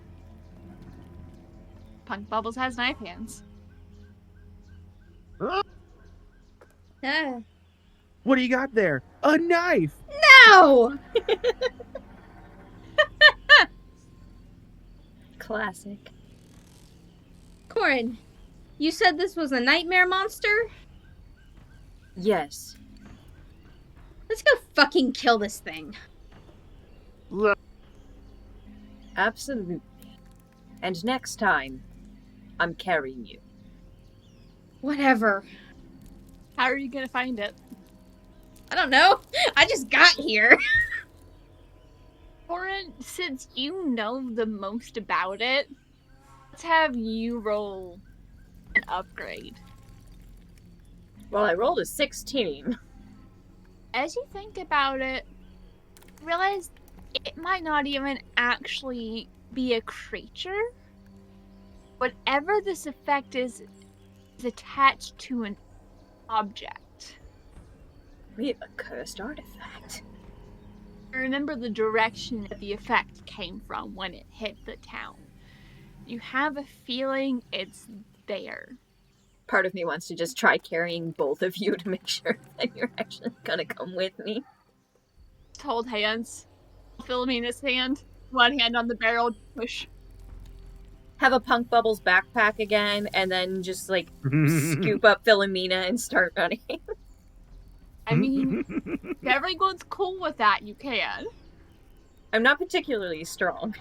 [SPEAKER 1] Punk Bubbles has knife hands.
[SPEAKER 3] Ah.
[SPEAKER 2] What do you got there? A knife!
[SPEAKER 3] No!
[SPEAKER 4] Classic.
[SPEAKER 3] Korrin, you said this was a nightmare monster?
[SPEAKER 4] Yes.
[SPEAKER 3] Let's go fucking kill this thing.
[SPEAKER 4] Absolutely. And next time, I'm carrying you.
[SPEAKER 3] Whatever.
[SPEAKER 1] How are you gonna find it?
[SPEAKER 3] I don't know. I just got here.
[SPEAKER 1] Korrin, since you know the most about it, let's have you roll an upgrade.
[SPEAKER 4] Well, I rolled a 16.
[SPEAKER 1] As you think about it, you realize it might not even actually be a creature. Whatever this effect is attached to an object.
[SPEAKER 4] We have a cursed artifact.
[SPEAKER 1] Remember the direction that the effect came from when it hit the town. You have a feeling it's there.
[SPEAKER 4] Part of me wants to just try carrying both of you to make sure that you're actually gonna come with me.
[SPEAKER 1] Hold hands. Philomena's hand. One hand on the barrel. Push.
[SPEAKER 4] Have a Punk Bubbles backpack again, and then just like scoop up Philomena and start running.
[SPEAKER 1] I mean, if everyone's cool with that, you can.
[SPEAKER 4] I'm not particularly strong.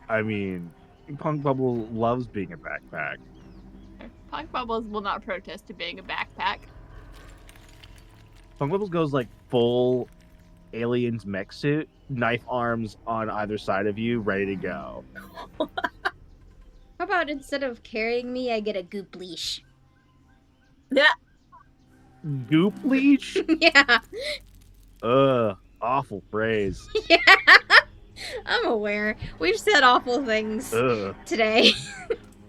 [SPEAKER 2] I mean, Punk Bubble loves being a backpack.
[SPEAKER 1] Punk Bubbles will not protest to being a backpack.
[SPEAKER 2] Punk Bubbles goes like full aliens mech suit, knife arms on either side of you, ready to go.
[SPEAKER 3] How about instead of carrying me, I get a goop leash?
[SPEAKER 4] Yeah.
[SPEAKER 2] Goop leech?
[SPEAKER 3] Yeah.
[SPEAKER 2] Awful phrase.
[SPEAKER 3] Yeah. I'm aware. We've said awful things today.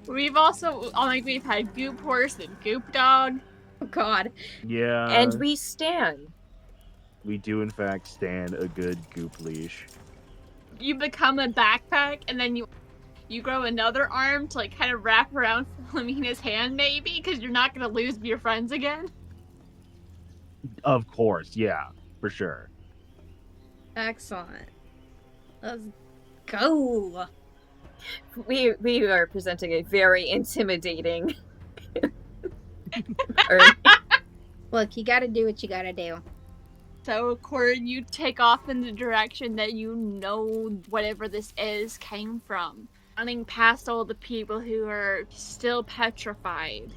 [SPEAKER 1] We've had Goop Horse and Goop Dog.
[SPEAKER 3] Oh god.
[SPEAKER 2] Yeah.
[SPEAKER 4] And we stand.
[SPEAKER 2] We do in fact stand a good goop leash.
[SPEAKER 1] You become a backpack, and then you grow another arm to like kind of wrap around Philomena's hand, maybe, because you're not gonna lose your friends again.
[SPEAKER 2] Of course, yeah, for sure.
[SPEAKER 3] Excellent. Let's go.
[SPEAKER 4] We are presenting a very intimidating.
[SPEAKER 3] Look, you gotta do what you gotta do.
[SPEAKER 1] So, Korrin, you take off in the direction that you know whatever this is came from. Running past all the people who are still petrified.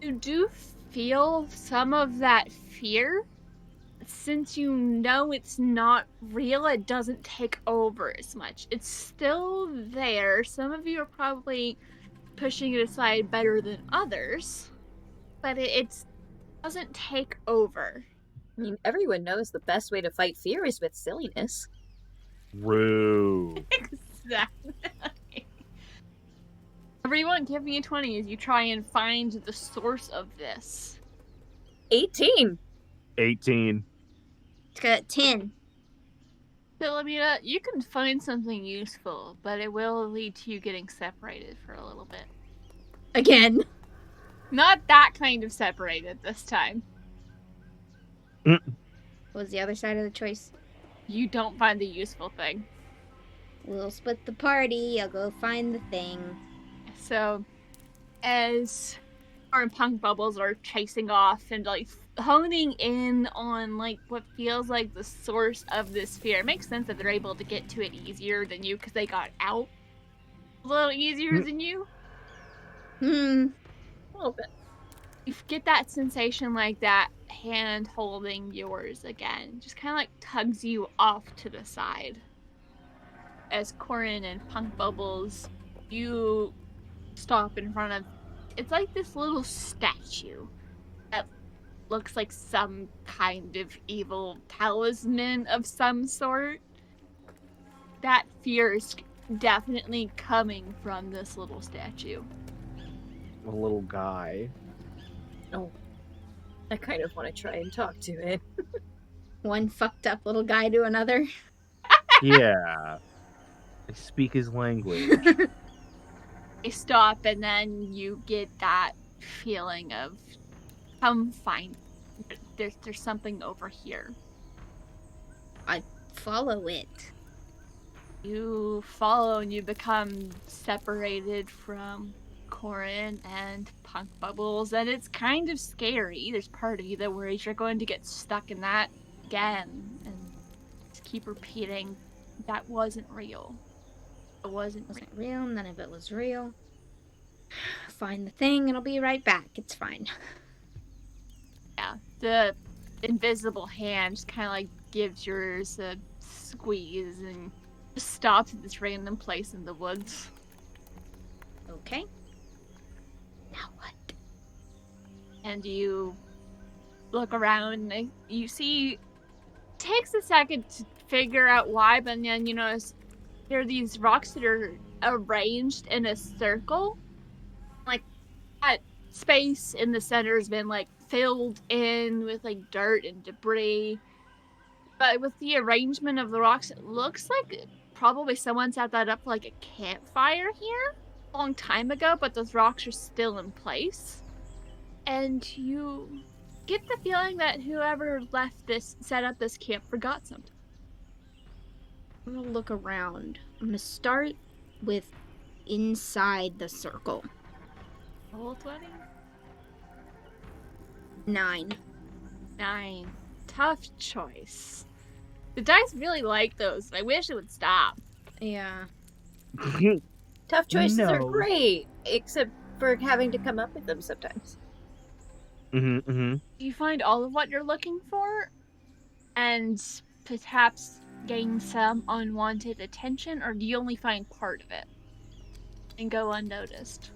[SPEAKER 1] You do feel some of that fear. Since you know it's not real, it doesn't take over as much. It's still there. Some of you are probably pushing it aside better than others. But it doesn't take over.
[SPEAKER 4] I mean, everyone knows the best way to fight fear is with silliness.
[SPEAKER 2] Rude.
[SPEAKER 1] Exactly. Everyone, give me a 20 as you try and find the source of this.
[SPEAKER 4] 18.
[SPEAKER 2] 18.
[SPEAKER 3] It's got 10.
[SPEAKER 1] Philomena, you can find something useful, but it will lead to you getting separated for a little bit.
[SPEAKER 3] Again.
[SPEAKER 1] Not that kind of separated this time.
[SPEAKER 3] What was the other side of the choice?
[SPEAKER 1] You don't find the useful thing.
[SPEAKER 3] We'll split the party. I'll go find the thing.
[SPEAKER 1] So, as our Punk Bubbles are chasing off and like honing in on like what feels like the source of this fear, it makes sense that they're able to get to it easier than you because they got out a little easier than you.
[SPEAKER 4] A little bit.
[SPEAKER 1] You get that sensation like that hand holding yours again. Just kind of like tugs you off to the side. as Korrin and Punk Bubbles, you stop in front of, it's like this little statue that looks like some kind of evil talisman of some sort. That fear is definitely coming from this little statue.
[SPEAKER 2] A little guy.
[SPEAKER 4] Oh, I kind of want to try and talk to it.
[SPEAKER 3] One fucked up little guy to another.
[SPEAKER 2] Yeah. I speak his language.
[SPEAKER 1] You stop, and then you get that feeling of, come find. There's something over here.
[SPEAKER 3] I follow it.
[SPEAKER 1] You follow, and you become separated from Korrin and Punk Bubbles, and it's kind of scary. There's part of you that worries you're going to get stuck in that again, and just keep repeating, that wasn't real. It wasn't
[SPEAKER 3] Real, none of it was real. Find the thing and I'll be right back. It's fine.
[SPEAKER 1] Yeah, the invisible hand just kind of like gives yours a squeeze and just stops at this random place in the woods.
[SPEAKER 3] Okay. Now what?
[SPEAKER 1] And you look around and you see, it takes a second to figure out why, but then you notice there are these rocks that are arranged in a circle. Like, that space in the center has been like filled in with like dirt and debris. But with the arrangement of the rocks, it looks like probably someone set that up for like a campfire here a long time ago, but those rocks are still in place. And you get the feeling that whoever set up this camp forgot something.
[SPEAKER 3] I'm gonna look around. I'm gonna start with inside the circle.
[SPEAKER 1] Roll 20?
[SPEAKER 3] 9.
[SPEAKER 1] 9. Tough choice. The dice really like those. I wish it would stop.
[SPEAKER 3] Yeah.
[SPEAKER 4] Tough choices are
[SPEAKER 2] No.
[SPEAKER 4] great, except for having to come up with them sometimes.
[SPEAKER 1] Do you find all of what you're looking for? And perhaps gain some unwanted attention? Or do you only find part of it and go unnoticed?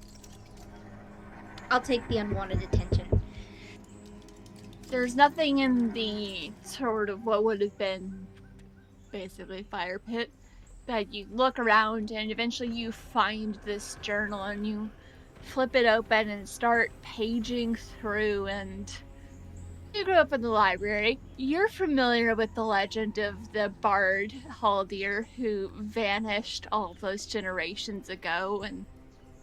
[SPEAKER 3] I'll take the unwanted attention.
[SPEAKER 1] There's nothing in the sort of what would have been basically fire pit that you look around and eventually you find this journal and you flip it open and start paging through. And you grew up in the library. You're familiar with the legend of the bard Haldir who vanished all those generations ago, and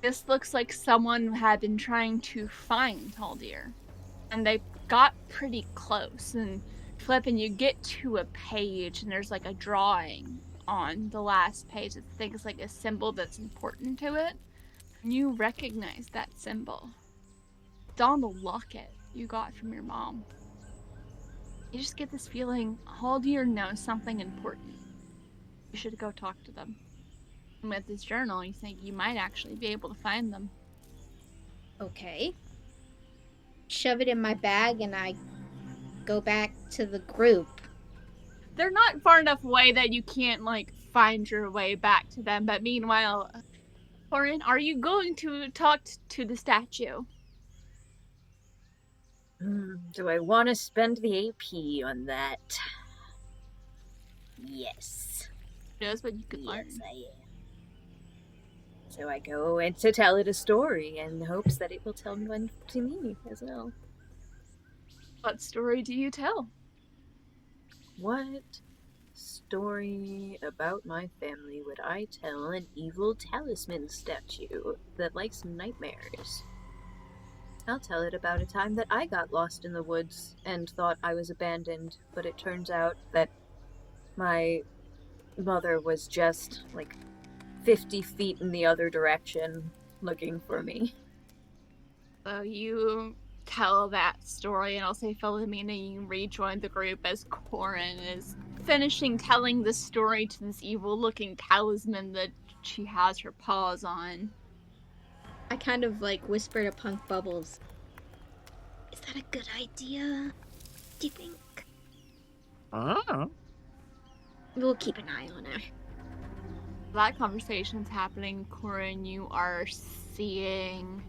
[SPEAKER 1] this looks like someone had been trying to find Haldir. And they got pretty close, and flip and you get to a page and there's like a drawing on the last page that thinks like a symbol that's important to it. And you recognize that symbol. It's on the locket you got from your mom. You just get this feeling Haldir knows something important. You should go talk to them. And with this journal, you think you might actually be able to find them.
[SPEAKER 3] Okay. Shove it in my bag and I go back to the group.
[SPEAKER 1] They're not far enough away that you can't, like, find your way back to them. But meanwhile, Korrin, are you going to talk to the statue?
[SPEAKER 4] Do I want to spend the AP on that? Yes.
[SPEAKER 1] Who knows what you could learn?
[SPEAKER 4] Yes, I am. So I go and to tell it a story in hopes that it will tell one to me as well.
[SPEAKER 1] What story do you tell?
[SPEAKER 4] What story about my family would I tell an evil talisman statue that likes nightmares? I'll tell it about a time that I got lost in the woods and thought I was abandoned, but it turns out that my mother was just, like, 50 feet in the other direction looking for me.
[SPEAKER 1] So you tell that story, and I'll say, Philomena, you rejoin the group as Korrin is finishing telling the story to this evil-looking talisman that she has her paws on.
[SPEAKER 3] I kind of like whisper to Punk Bubbles. Is that a good idea? Do you think?
[SPEAKER 2] Oh.
[SPEAKER 3] We'll keep an eye on her.
[SPEAKER 1] that conversation's happening, Korrin, you are seeing...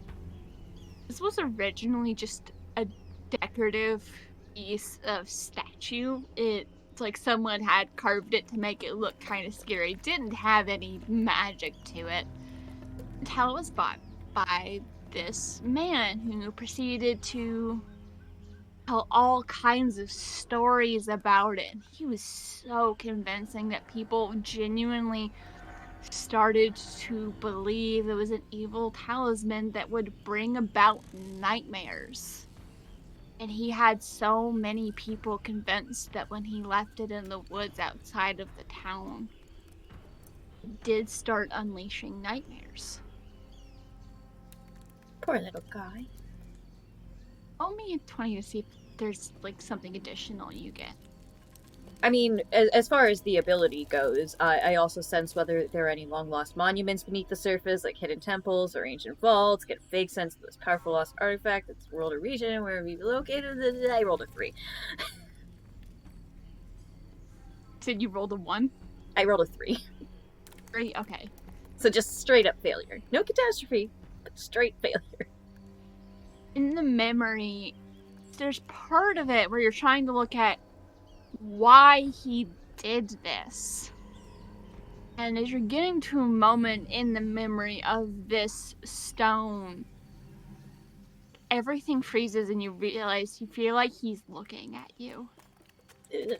[SPEAKER 1] This was originally just a decorative piece of statue. It's like someone had carved it to make it look kind of scary. It didn't have any magic to it. Until it was bought by this man who proceeded to tell all kinds of stories about it. He was so convincing that people genuinely started to believe it was an evil talisman that would bring about nightmares. And he had so many people convinced that when he left it in the woods outside of the town, it did start unleashing nightmares.
[SPEAKER 4] Poor little guy.
[SPEAKER 1] Roll me a 20 to see if there's like something additional you get.
[SPEAKER 4] I mean, as far as the ability goes, I also sense whether there are any long-lost monuments beneath the surface, like hidden temples or ancient vaults. Get a vague sense of this powerful lost artifact that's world or region where we located. I rolled a 3.
[SPEAKER 1] Said you rolled a 1?
[SPEAKER 4] I rolled a 3.
[SPEAKER 1] 3? Okay.
[SPEAKER 4] So just straight up failure. No catastrophe, but straight failure.
[SPEAKER 1] In the memory, there's part of it where you're trying to look at why he did this. And as you're getting to a moment in the memory of this stone, everything freezes and you realize you feel like he's looking at you.
[SPEAKER 4] Ugh,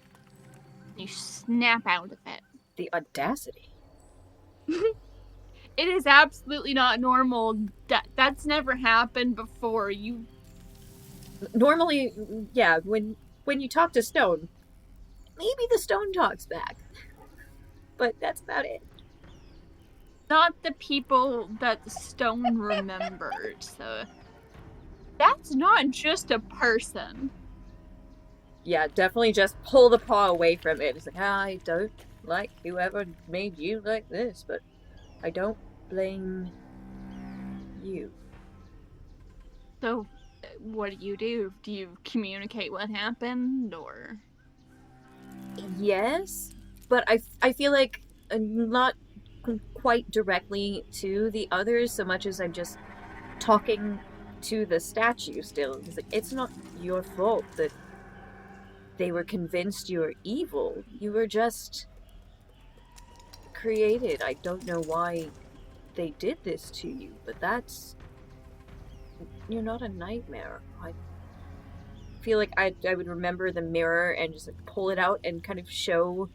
[SPEAKER 1] You snap out of it.
[SPEAKER 4] the audacity.
[SPEAKER 1] It is absolutely not normal. That's never happened before.
[SPEAKER 4] Normally, yeah, when you talk to stone, maybe the stone talks back. But that's about it.
[SPEAKER 1] Not the people that the stone remembered, so that's not just a person.
[SPEAKER 4] Yeah, definitely just pull the paw away from it. It's like, I don't like whoever made you like this, but I don't blame you.
[SPEAKER 1] So, what do? Do you communicate what happened, or?
[SPEAKER 4] Yes, but I feel like not quite directly to the others so much as I'm just talking to the statue still. It's like, it's not your fault that they were convinced you were evil. You were just created. I don't know why they did this to you, but that's... You're not a nightmare. I feel like I would remember the mirror and just like, pull it out and kind of show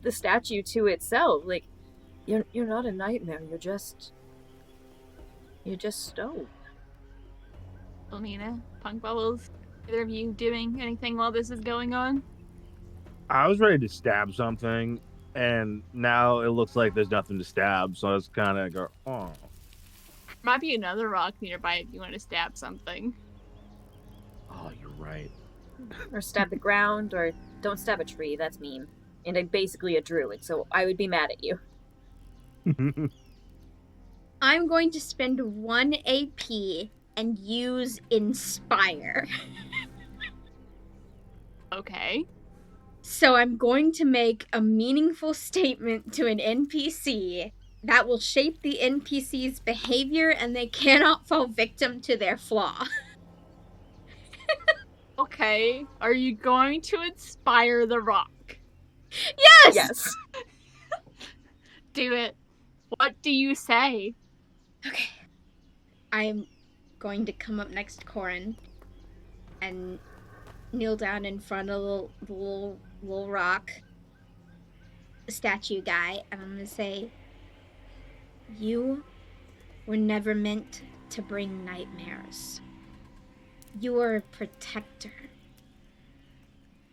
[SPEAKER 4] the statue to itself. Like, you're not a nightmare. You're just stone.
[SPEAKER 1] Philomena, Punk Bubbles, either of you doing anything while this is going on?
[SPEAKER 2] I was ready to stab something, and now it looks like there's nothing to stab, so I was kind of go, oh.
[SPEAKER 1] Might be another rock nearby if you want to stab something.
[SPEAKER 2] Oh, you're right.
[SPEAKER 4] Or stab the ground, or don't stab a tree. That's mean. And I'm basically a druid, so I would be mad at you.
[SPEAKER 3] I'm going to spend 1 AP and use Inspire.
[SPEAKER 1] Okay.
[SPEAKER 3] So I'm going to make a meaningful statement to an NPC that will shape the NPC's behavior and they cannot fall victim to their flaw.
[SPEAKER 1] Okay. Are you going to inspire the rock?
[SPEAKER 3] Yes!
[SPEAKER 4] Yes.
[SPEAKER 1] Do it. What do you say?
[SPEAKER 3] Okay. I'm going to come up next to Korrin and kneel down in front of the little rock, the statue guy, and I'm going to say, you were never meant to bring nightmares. You are a protector.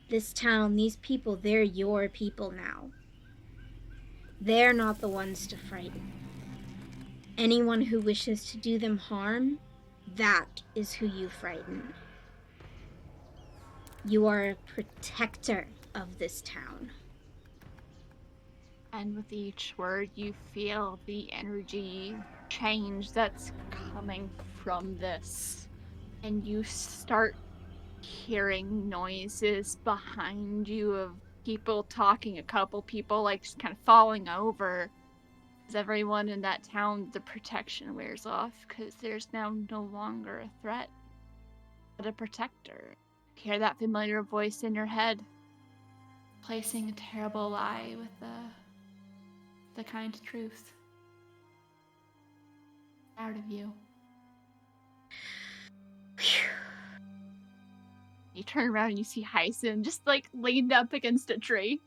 [SPEAKER 3] This town, these people, they're your people now. They're not the ones to frighten. Anyone who wishes to do them harm, that is who you frighten. You are a protector of this town.
[SPEAKER 1] And with each word, you feel the energy change that's coming from this. And you start hearing noises behind you of people talking, a couple people like just kind of falling over. As everyone in that town, the protection wears off because there's now no longer a threat, but a protector. Hear that familiar voice in your head, placing a terrible lie with the kind truth out of you. You turn around and you see Hyson just like leaned up against a tree.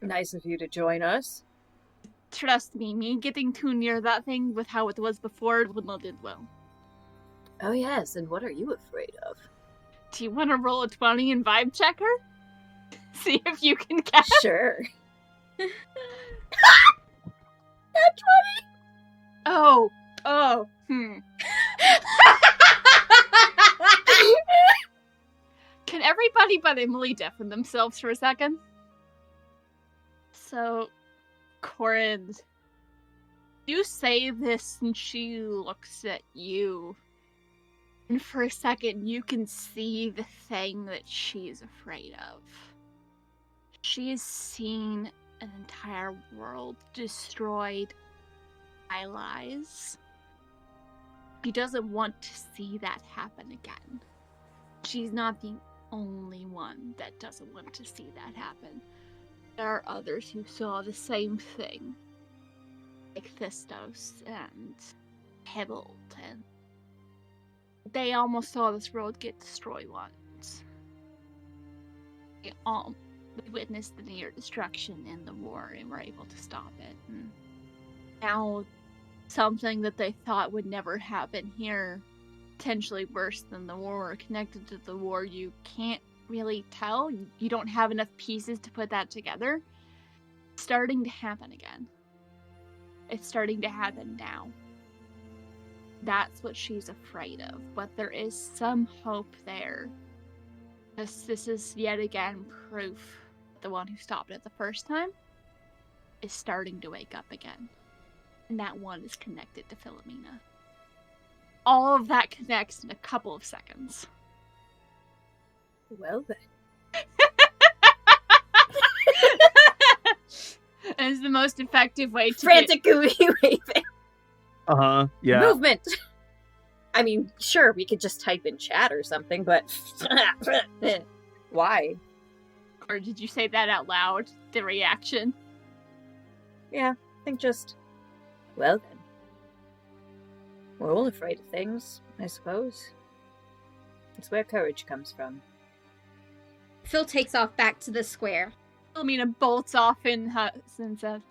[SPEAKER 4] Nice of you to join us.
[SPEAKER 1] Trust me getting too near that thing with how it was before would not end well.
[SPEAKER 4] Oh yes, and what are you afraid of?
[SPEAKER 1] Do you want to roll a 20 and vibe check her? See if you can catch.
[SPEAKER 4] Sure. Not 20!
[SPEAKER 1] Oh. Can everybody but Emily deafen themselves for a second? So, Korrin, you say this and she looks at you. And for a second, you can see the thing that she's afraid of. She has seen an entire world destroyed by lies. She doesn't want to see that happen again. She's not the only one that doesn't want to see that happen. There are others who saw the same thing, like Thistos and Hebbleton. They almost saw this world get destroyed once. They witnessed the near destruction in the war and were able to stop it. And now, something that they thought would never happen here, potentially worse than the war or connected to the war, you can't really tell. You don't have enough pieces to put that together. It's starting to happen again. It's starting to happen now. That's what she's afraid of, but there is some hope there. This is yet again proof that the one who stopped it the first time is starting to wake up again. And that one is connected to Philomena. All of that connects in a couple of seconds.
[SPEAKER 4] Well then.
[SPEAKER 1] It's the most effective way to
[SPEAKER 4] Frantic gooey waving.
[SPEAKER 2] Yeah.
[SPEAKER 4] Movement! I mean, sure, we could just type in chat or something, but... Why?
[SPEAKER 1] Or did you say that out loud? The reaction?
[SPEAKER 4] Yeah, I think just... Well then. We're all afraid of things, I suppose. It's where courage comes from.
[SPEAKER 3] Phil takes off back to the square.
[SPEAKER 1] Philomena bolts off in huts and says,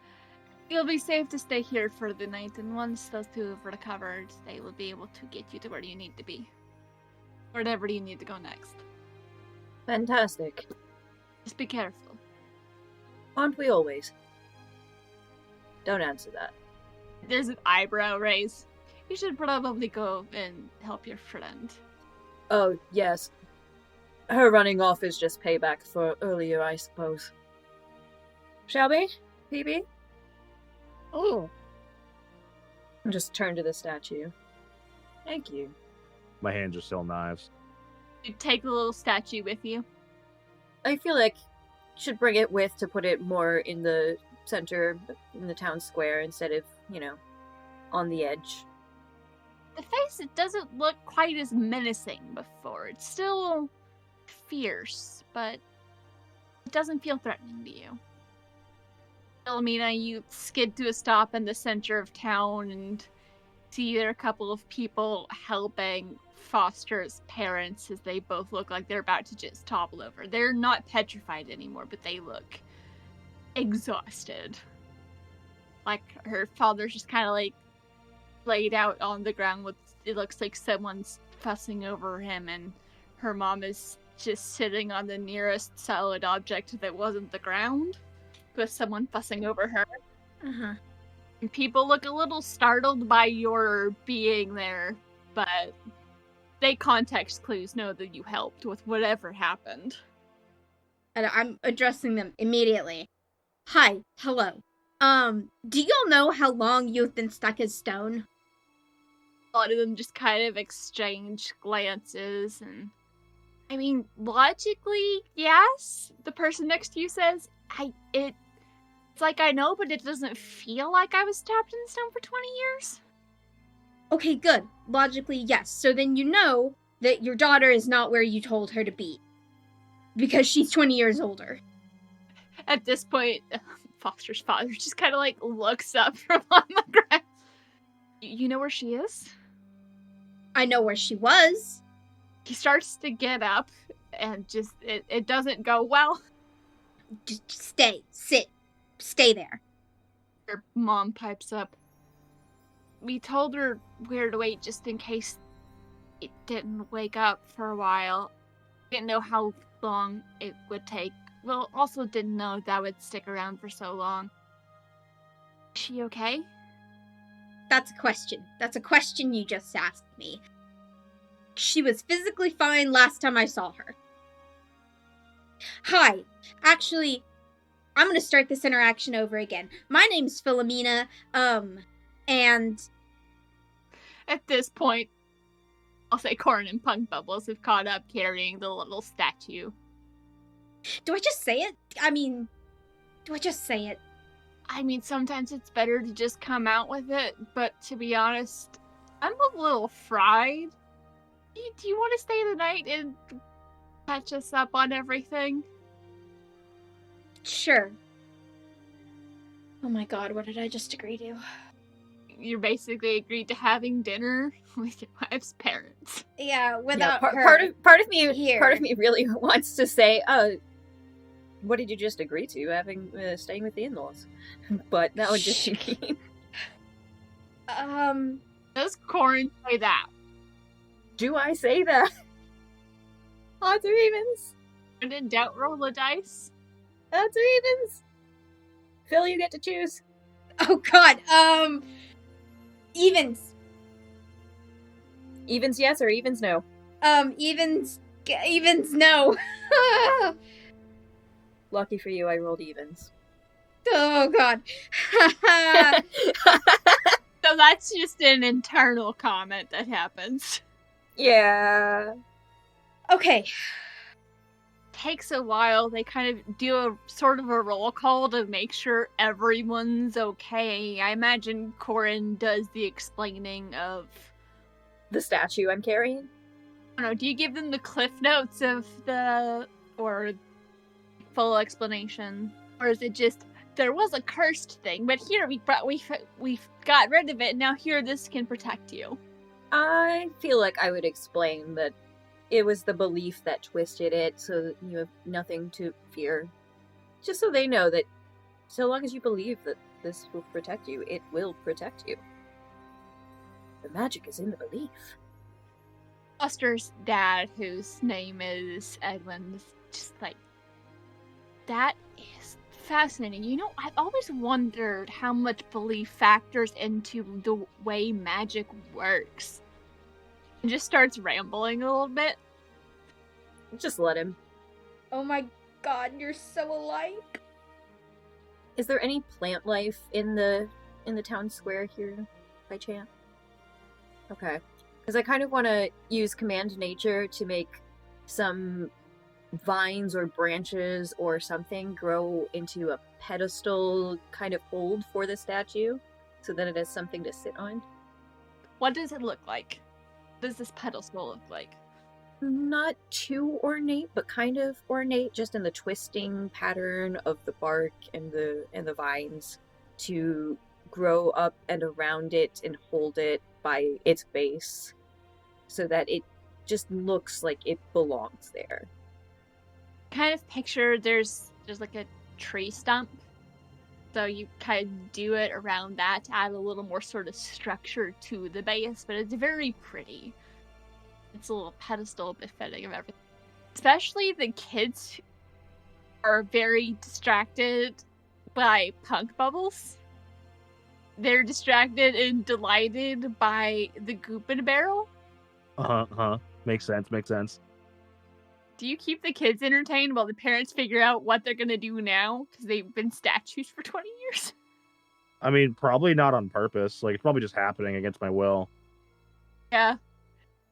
[SPEAKER 1] "You'll be safe to stay here for the night, and once those two have recovered, they will be able to get you to where you need to be. Wherever you need to go next.
[SPEAKER 4] Fantastic.
[SPEAKER 1] Just be careful."
[SPEAKER 4] Aren't we always? Don't answer that.
[SPEAKER 1] There's an eyebrow raise. You should probably go and help your friend.
[SPEAKER 4] Oh, yes. Her running off is just payback for earlier, I suppose. Shall we, Phoebe?
[SPEAKER 3] Oh.
[SPEAKER 4] Just turn to the statue. Thank you.
[SPEAKER 2] My hands are still knives.
[SPEAKER 1] You take the little statue with you.
[SPEAKER 4] I feel like should bring it with to put it more in the center, in the town square, instead of, on the edge.
[SPEAKER 1] The face, it doesn't look quite as menacing before. It's still fierce, but it doesn't feel threatening to you. Philomena, you skid to a stop in the center of town and see there are a couple of people helping Foster's parents as they both look like they're about to just topple over. They're not petrified anymore, but they look exhausted. Like her father's just kind of like laid out on the ground with, it looks like someone's fussing over him, and her mom is just sitting on the nearest solid object that wasn't the ground with someone fussing over her.
[SPEAKER 3] Uh-huh.
[SPEAKER 1] And people look a little startled by your being there, but they context clues know that you helped with whatever happened.
[SPEAKER 3] And I'm addressing them immediately. Hi, hello. Do y'all know how long you've been stuck as stone?
[SPEAKER 1] A lot of them just kind of exchange glances, and I mean, logically, yes. The person next to you says, It's like I know, but it doesn't feel like I was stabbed in the stone for 20 years.
[SPEAKER 3] Okay, good. Logically, yes. So then you know that your daughter is not where you told her to be. Because she's 20 years older.
[SPEAKER 1] At this point, Foster's father just kind of like looks up from on the ground. You know where she is?
[SPEAKER 3] I know where she was.
[SPEAKER 1] He starts to get up and just, it doesn't go well.
[SPEAKER 3] Just stay. Sit. Stay there.
[SPEAKER 1] Her mom pipes up. We told her where to wait just in case it didn't wake up for a while. Didn't know how long it would take. Well, also didn't know that would stick around for so long. Is she okay?
[SPEAKER 3] That's a question. That's a question you just asked me. She was physically fine last time I saw her. Hi. Actually, I'm gonna start this interaction over again. My name's Philomena, and...
[SPEAKER 1] At this point, I'll say Korrin and Punk Bubbles have caught up carrying the little statue.
[SPEAKER 3] Do I just say it? I mean, do I just say it?
[SPEAKER 1] I mean, sometimes it's better to just come out with it, but to be honest, I'm a little fried. Do you want to stay the night and catch us up on everything?
[SPEAKER 3] Sure. Oh my god, what did I just agree to?
[SPEAKER 1] You basically agreed to having dinner with your wife's parents.
[SPEAKER 3] Yeah, without
[SPEAKER 4] yeah,
[SPEAKER 3] her.
[SPEAKER 4] part of me
[SPEAKER 3] here.
[SPEAKER 4] Part of me really wants to say, what did you just agree to? Having staying with the in-laws, but that would just be mean.
[SPEAKER 1] Does Korrin say that?
[SPEAKER 4] Do I say that? Odds or evens?
[SPEAKER 1] And in doubt, roll the dice.
[SPEAKER 4] Odds or evens? Phil, you get to choose.
[SPEAKER 3] Oh god, evens.
[SPEAKER 4] Evens yes or evens no?
[SPEAKER 3] Evens no.
[SPEAKER 4] Lucky for you, I rolled evens.
[SPEAKER 3] Oh god.
[SPEAKER 1] So that's just an internal comment that happens.
[SPEAKER 4] Yeah.
[SPEAKER 3] Okay.
[SPEAKER 1] Takes a while. They kind of do a sort of a roll call to make sure everyone's okay. I imagine Korrin does the explaining of
[SPEAKER 4] The statue I'm carrying?
[SPEAKER 1] I don't know, do you give them the cliff notes of the or full explanation? Or is it just there was a cursed thing, but here we got rid of it, and now here this can protect you.
[SPEAKER 4] I feel like I would explain that it was the belief that twisted it, so that you have nothing to fear. Just so they know that so long as you believe that this will protect you, it will protect you. The magic is in the belief.
[SPEAKER 1] Foster's dad, whose name is Edwin, is just like, that is fascinating. You know, I've always wondered how much belief factors into the way magic works. And just starts rambling a little bit.
[SPEAKER 4] Just let him.
[SPEAKER 3] Oh my god, you're so alike.
[SPEAKER 4] Is there any plant life in the town square here, by chance? Okay. Because I kind of want to use command nature to make some vines or branches or something grow into a pedestal kind of hold for the statue, so that it has something to sit on.
[SPEAKER 1] What does it look like? What does this pedestal look like?
[SPEAKER 4] Not too ornate, but kind of ornate, just in the twisting pattern of the bark and the vines to grow up and around it and hold it by its base, so that it just looks like it belongs there.
[SPEAKER 1] Kind of picture there's like a tree stump, so you kind of do it around that to add a little more sort of structure to the base, but it's very pretty. It's a little pedestal befitting of everything. Especially the kids are very distracted by Punk Bubbles. They're distracted and delighted by the goop in a barrel.
[SPEAKER 2] Makes sense.
[SPEAKER 1] Do you keep the kids entertained while the parents figure out what they're gonna do now? Because they've been statues for 20 years?
[SPEAKER 2] I mean, probably not on purpose. Like, it's probably just happening against my will.
[SPEAKER 1] Yeah.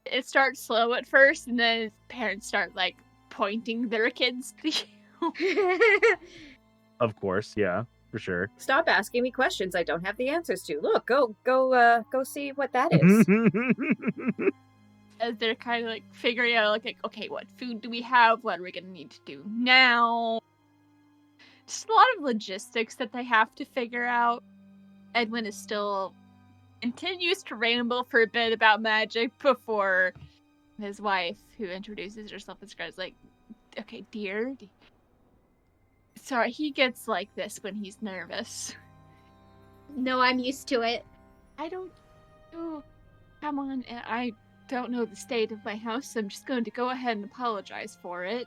[SPEAKER 1] It starts slow at first, and then parents start, pointing their kids to you.
[SPEAKER 2] Of course, yeah. For sure.
[SPEAKER 4] Stop asking me questions I don't have the answers to. Look, go see what that is.
[SPEAKER 1] As they're kind of like figuring out, like, okay, what food do we have? What are we gonna need to do now? Just a lot of logistics that they have to figure out. Edwin is still continues to ramble for a bit about magic before his wife, who introduces herself as Scar's, like, okay, dear. Sorry, he gets like this when he's nervous.
[SPEAKER 3] No, I'm used to it.
[SPEAKER 1] I don't. Oh, come on. I don't know the state of my house, so I'm just going to go ahead and apologize for it.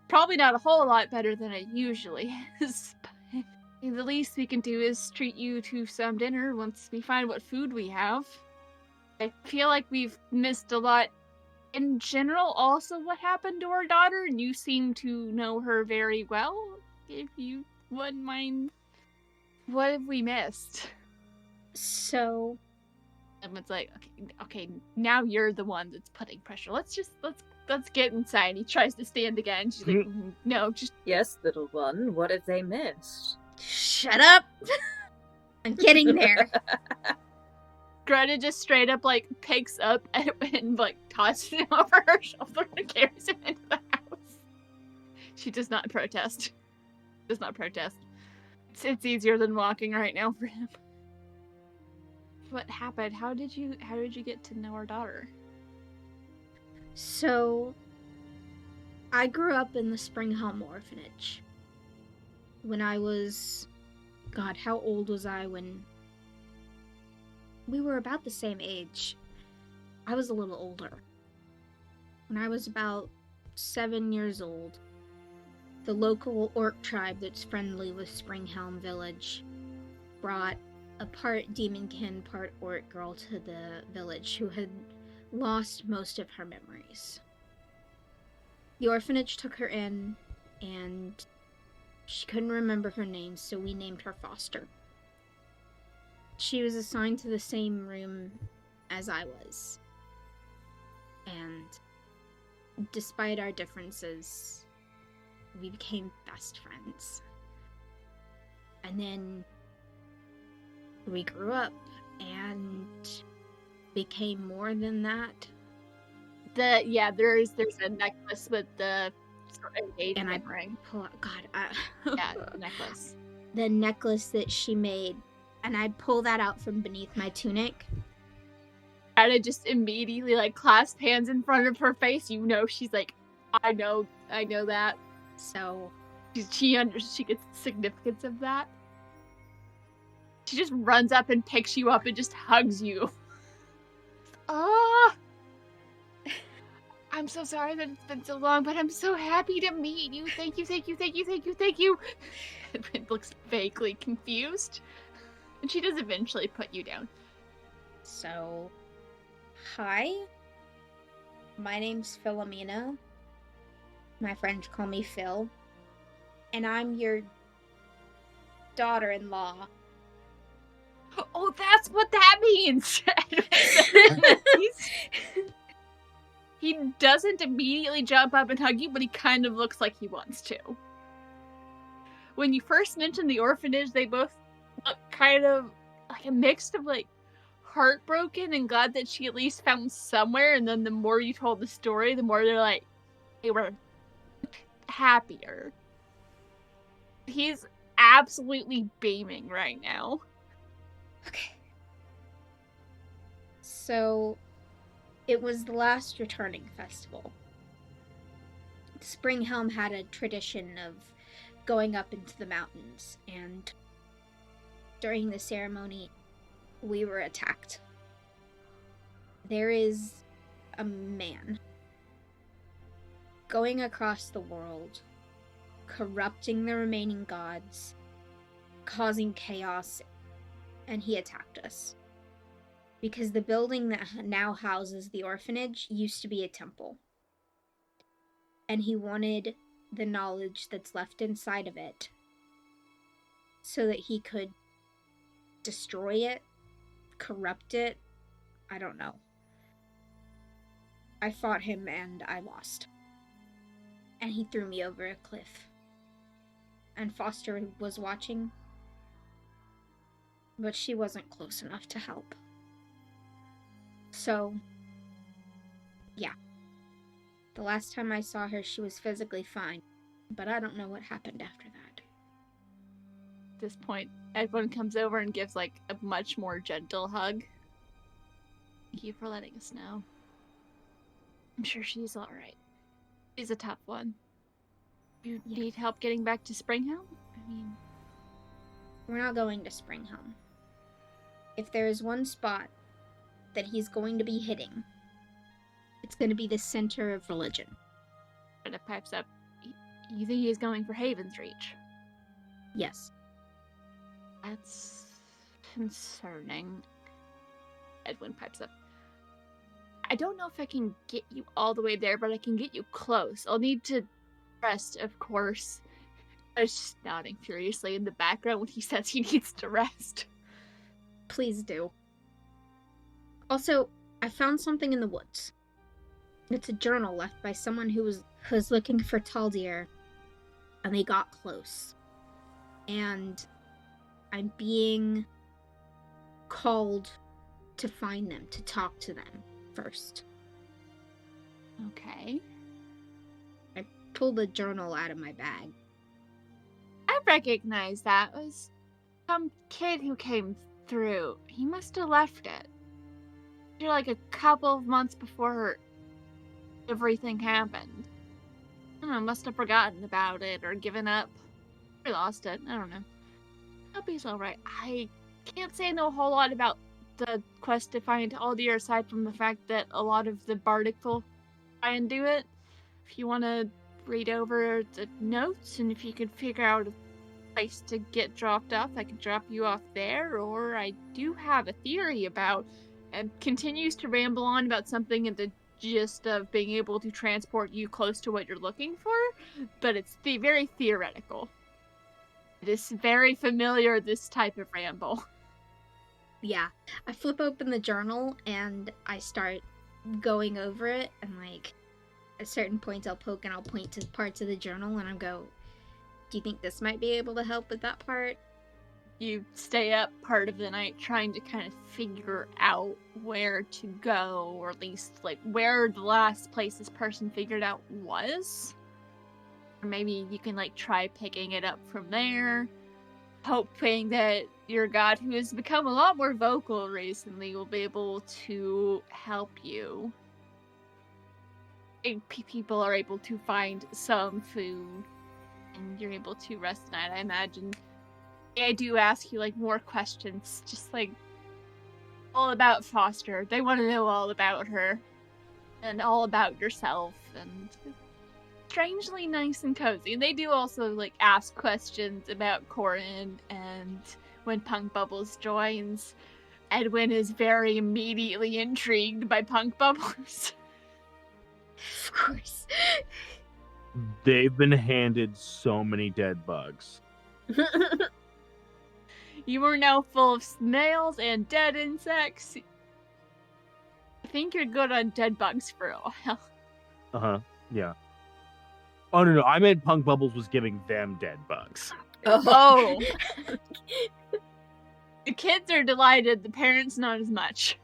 [SPEAKER 1] Probably not a whole lot better than it usually is, but the least we can do is treat you to some dinner once we find what food we have. I feel like we've missed a lot in general, also what happened to our daughter, and you seem to know her very well. If you wouldn't mind, what have we missed?
[SPEAKER 3] So,
[SPEAKER 1] Edwin's like, okay, now you're the one that's putting pressure. Let's get inside. He tries to stand again. She's like, no, just...
[SPEAKER 4] Yes, little one, what have they missed?
[SPEAKER 3] shut up! I'm getting there.
[SPEAKER 1] Greta just straight up, like, picks up Edwin and, like, tosses him over her shoulder and carries him into the house. She does not protest. Does not protest. It's easier than walking right now for him. What happened? How did you get to know our daughter?
[SPEAKER 3] So, I grew up in the Springhelm orphanage. When I was... God, how old was I when... We were about the same age. I was a little older. When I was about 7 years old, the local orc tribe that's friendly with Springhelm Village brought a part demonkin, part orc girl to the village who had lost most of her memories. The orphanage took her in, and she couldn't remember her name, so we named her Foster. She was assigned to the same room as I was. And despite our differences, we became best friends. And then we grew up and became more than that.
[SPEAKER 1] There's a necklace with the engagement
[SPEAKER 3] And I
[SPEAKER 1] ring.
[SPEAKER 3] pull out,
[SPEAKER 1] The necklace.
[SPEAKER 3] The necklace that she made, and I pull that out from beneath my tunic.
[SPEAKER 1] Greta just immediately, like, clasp hands in front of her face. You know, she's like, I know that.
[SPEAKER 3] So
[SPEAKER 1] She gets the significance of that. She just runs up and picks you up and just hugs you. Ah! I'm so sorry that it's been so long, but I'm so happy to meet you. Thank you. It looks vaguely confused. And she does eventually put you down.
[SPEAKER 3] So, hi. My name's Philomena. My friends call me Phil. And I'm your daughter-in-law.
[SPEAKER 1] Oh, that's what that means! He doesn't immediately jump up and hug you, but he kind of looks like he wants to. When you first mentioned the orphanage, they both look kind of like a mix of, like, heartbroken and glad that she at least found somewhere, and then the more you told the story, the more they're like, they were happier. He's absolutely beaming right now.
[SPEAKER 3] Okay. So, it was the last returning festival. Springhelm had a tradition of going up into the mountains, and during the ceremony, we were attacked. There is a man going across the world, corrupting the remaining gods, causing chaos, and he attacked us. Because the building that now houses the orphanage used to be a temple. And he wanted the knowledge that's left inside of it so that he could destroy it, corrupt it. I don't know. I fought him and I lost. And he threw me over a cliff. and Foster was watching. But she wasn't close enough to help. So, yeah. The last time I saw her, she was physically fine. But I don't know what happened after that.
[SPEAKER 1] At this point, Edwin comes over and gives, like, a much more gentle hug. Thank you for letting us know. I'm sure she's alright. She's a tough one. You need help getting back to Springhelm? I mean...
[SPEAKER 3] We're not going to Springhelm. If there is one spot that he's going to be hitting, it's going to be the center of religion.
[SPEAKER 1] And it pipes up. You think he's going for Haven's Reach?
[SPEAKER 3] Yes.
[SPEAKER 1] That's concerning. Edwin pipes up. I don't know if I can get you all the way there, but I can get you close. I'll need to rest, of course. I was just nodding furiously in the background when he says he needs to rest.
[SPEAKER 3] Please do. Also, I found something in the woods. It's a journal left by someone who was looking for Taldir, and they got close. And I'm being called to find them, to talk to them first.
[SPEAKER 1] Okay.
[SPEAKER 3] I pulled the journal out of my bag.
[SPEAKER 1] I recognize that. It was some kid who came through. He must have left it. Like a couple of months before everything happened. I don't know, must have forgotten about it or given up. Or lost it. I don't know. Hope he's alright. I can't say no whole lot about the quest to find Aldir aside from the fact that a lot of the bardic will try and do it. If you want to read over the notes and if you could figure out a place to get dropped off, I can drop you off there, or I do have a theory about, and continues to ramble on about something in the gist of being able to transport you close to what you're looking for, but it's very theoretical. It is very familiar, this type of ramble.
[SPEAKER 3] Yeah, I flip open the journal and I start going over it, and like at certain points I'll poke and I'll point to parts of the journal and I'll go, do you think this might be able to help with that part?
[SPEAKER 1] You stay up part of the night trying to kind of figure out where to go, or at least like where the last place this person figured out was. Or maybe you can like try picking it up from there, hoping that your god, who has become a lot more vocal recently, will be able to help you. People are able to find some food, and you're able to rest tonight, I imagine. I do ask you, like, more questions, just, like, all about Foster. They want to know all about her, and all about yourself, and strangely nice and cozy. And they do also, like, ask questions about Korrin, and when Punk Bubbles joins, Edwin is very immediately intrigued by Punk Bubbles.
[SPEAKER 3] Of course.
[SPEAKER 2] They've been handed so many dead bugs.
[SPEAKER 1] You are now full of snails and dead insects. I think you're good on dead bugs for a while.
[SPEAKER 2] Uh-huh, yeah. Oh, no, I meant Punk Bubbles was giving them dead bugs.
[SPEAKER 1] Oh. The kids are delighted, the parents not as much.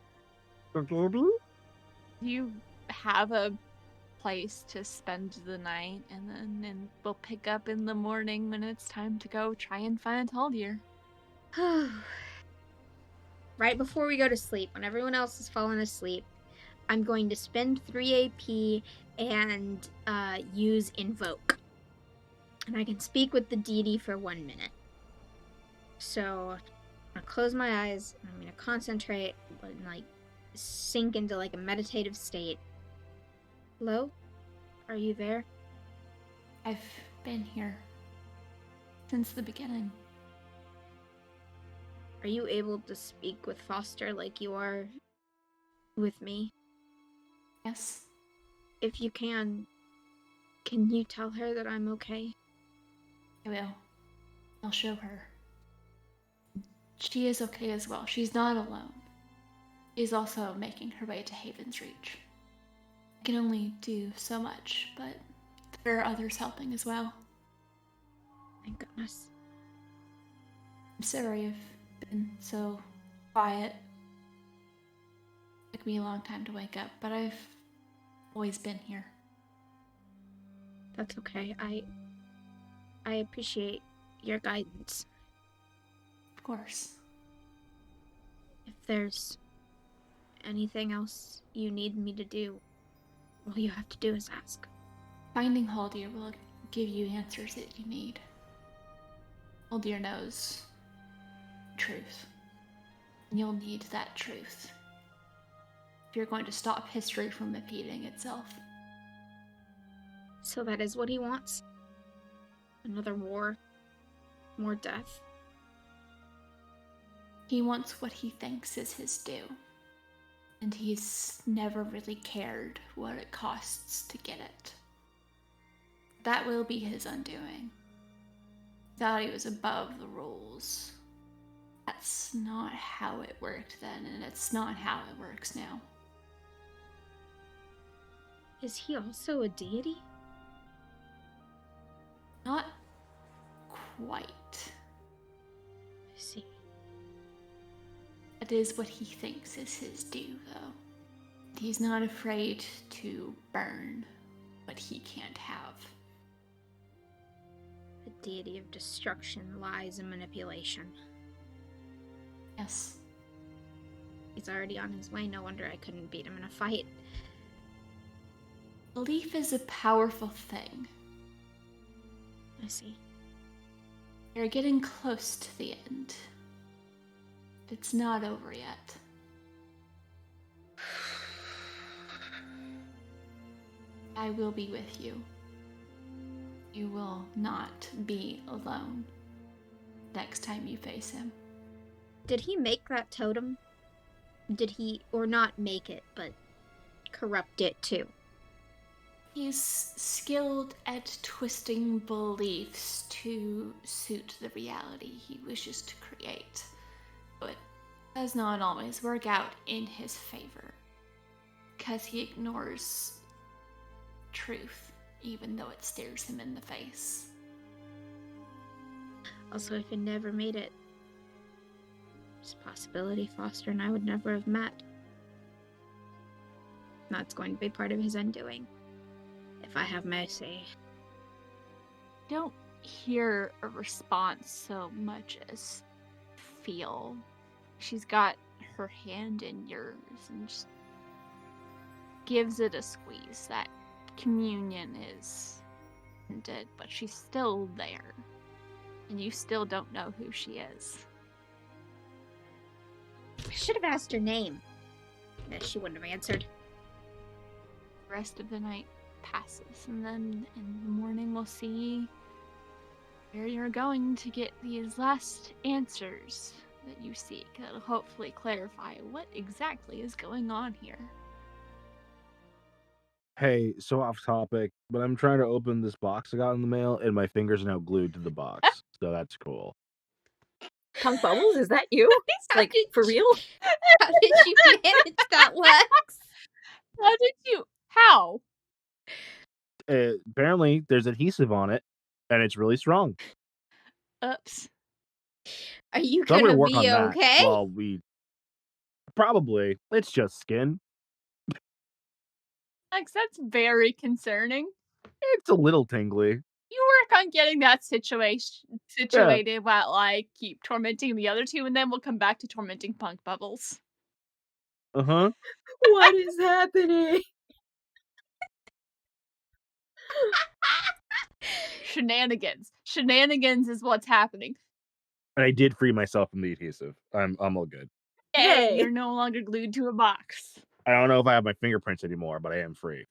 [SPEAKER 1] You have a place to spend the night, and then we'll pick up in the morning when it's time to go try and find Haldir.
[SPEAKER 3] Right before we go to sleep, when everyone else has fallen asleep, I'm going to spend 3 AP and use Invoke. And I can speak with the deity for 1 minute. So, I'm going to close my eyes, and I'm going to concentrate and, like, sink into, like, a meditative state. Hello? Are you there?
[SPEAKER 6] I've been here since the beginning.
[SPEAKER 3] Are you able to speak with Foster like you are with me?
[SPEAKER 6] Yes.
[SPEAKER 3] If you can you tell her that I'm okay?
[SPEAKER 6] I will. I'll show her. She is okay as well. She's not alone. She's also making her way to Haven's Reach. I can only do so much, but there are others helping as well.
[SPEAKER 3] Thank goodness.
[SPEAKER 6] I'm sorry I've been so quiet. It took me a long time to wake up, but I've always been here.
[SPEAKER 3] That's okay. I appreciate your guidance.
[SPEAKER 6] Of course.
[SPEAKER 3] If there's anything else you need me to do, all you have to do is ask.
[SPEAKER 6] Finding Haldir will give you answers that you need. Haldir knows truth. You'll need that truth if you're going to stop history from repeating itself.
[SPEAKER 3] So that is what he wants? Another war? More death?
[SPEAKER 6] He wants what he thinks is his due. And he's never really cared what it costs to get it. That will be his undoing. Thought he was above the rules. That's not how it worked then, and it's not how it works now.
[SPEAKER 3] Is he also a deity?
[SPEAKER 6] Not quite.
[SPEAKER 3] I see.
[SPEAKER 6] That is what he thinks is his due, though. He's not afraid to burn what he can't have.
[SPEAKER 3] A deity of destruction, lies, and manipulation.
[SPEAKER 6] Yes.
[SPEAKER 3] He's already on his way. No wonder I couldn't beat him in a fight.
[SPEAKER 6] Belief is a powerful thing.
[SPEAKER 3] I see.
[SPEAKER 6] You're getting close to the end. It's not over yet. I will be with you. You will not be alone next time you face him.
[SPEAKER 3] Did he make that totem? Did he, or not make it, but corrupt it too?
[SPEAKER 6] He's skilled at twisting beliefs to suit the reality he wishes to create, but does not always work out in his favor, because he ignores truth, even though it stares him in the face.
[SPEAKER 3] Also, if he never made it, there's a possibility Foster and I would never have met. That's going to be part of his undoing, if I have my say.
[SPEAKER 1] Don't hear a response so much as feel. She's got her hand in yours and just gives it a squeeze. That communion is ended, but she's still there. And you still don't know who she is.
[SPEAKER 3] I should have asked her name. She wouldn't have answered.
[SPEAKER 1] The rest of the night passes, and then in the morning we'll see where you're going to get these last answers that you seek. That'll hopefully clarify what exactly is going on here.
[SPEAKER 2] Hey, so off topic, but I'm trying to open this box I got in the mail, and my fingers are now glued to the box. So that's cool.
[SPEAKER 4] Punk Bubbles, is that you? Like, for real?
[SPEAKER 3] How did you manage that, Lex?
[SPEAKER 1] How did you? How?
[SPEAKER 2] Apparently, there's adhesive on it, and it's really strong.
[SPEAKER 1] Oops.
[SPEAKER 3] Are you
[SPEAKER 2] So I'm gonna
[SPEAKER 3] gonna
[SPEAKER 2] work on
[SPEAKER 3] be
[SPEAKER 2] that
[SPEAKER 3] okay?
[SPEAKER 2] while we. Probably. It's just skin.
[SPEAKER 1] Lex, that's very concerning.
[SPEAKER 2] It's a little tingly.
[SPEAKER 1] You work on getting that situated while I keep tormenting the other two, and then we'll come back to tormenting Punk Bubbles.
[SPEAKER 2] Uh-huh.
[SPEAKER 4] What is happening?
[SPEAKER 1] Shenanigans. Shenanigans is what's happening.
[SPEAKER 2] And I did free myself from the adhesive. I'm all good.
[SPEAKER 1] Hey,
[SPEAKER 4] Yay.
[SPEAKER 1] you're no longer glued to a box.
[SPEAKER 2] I don't know if I have my fingerprints anymore, but I am free.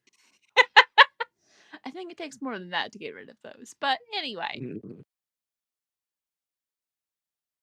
[SPEAKER 1] I think it takes more than that to get rid of those. But anyway,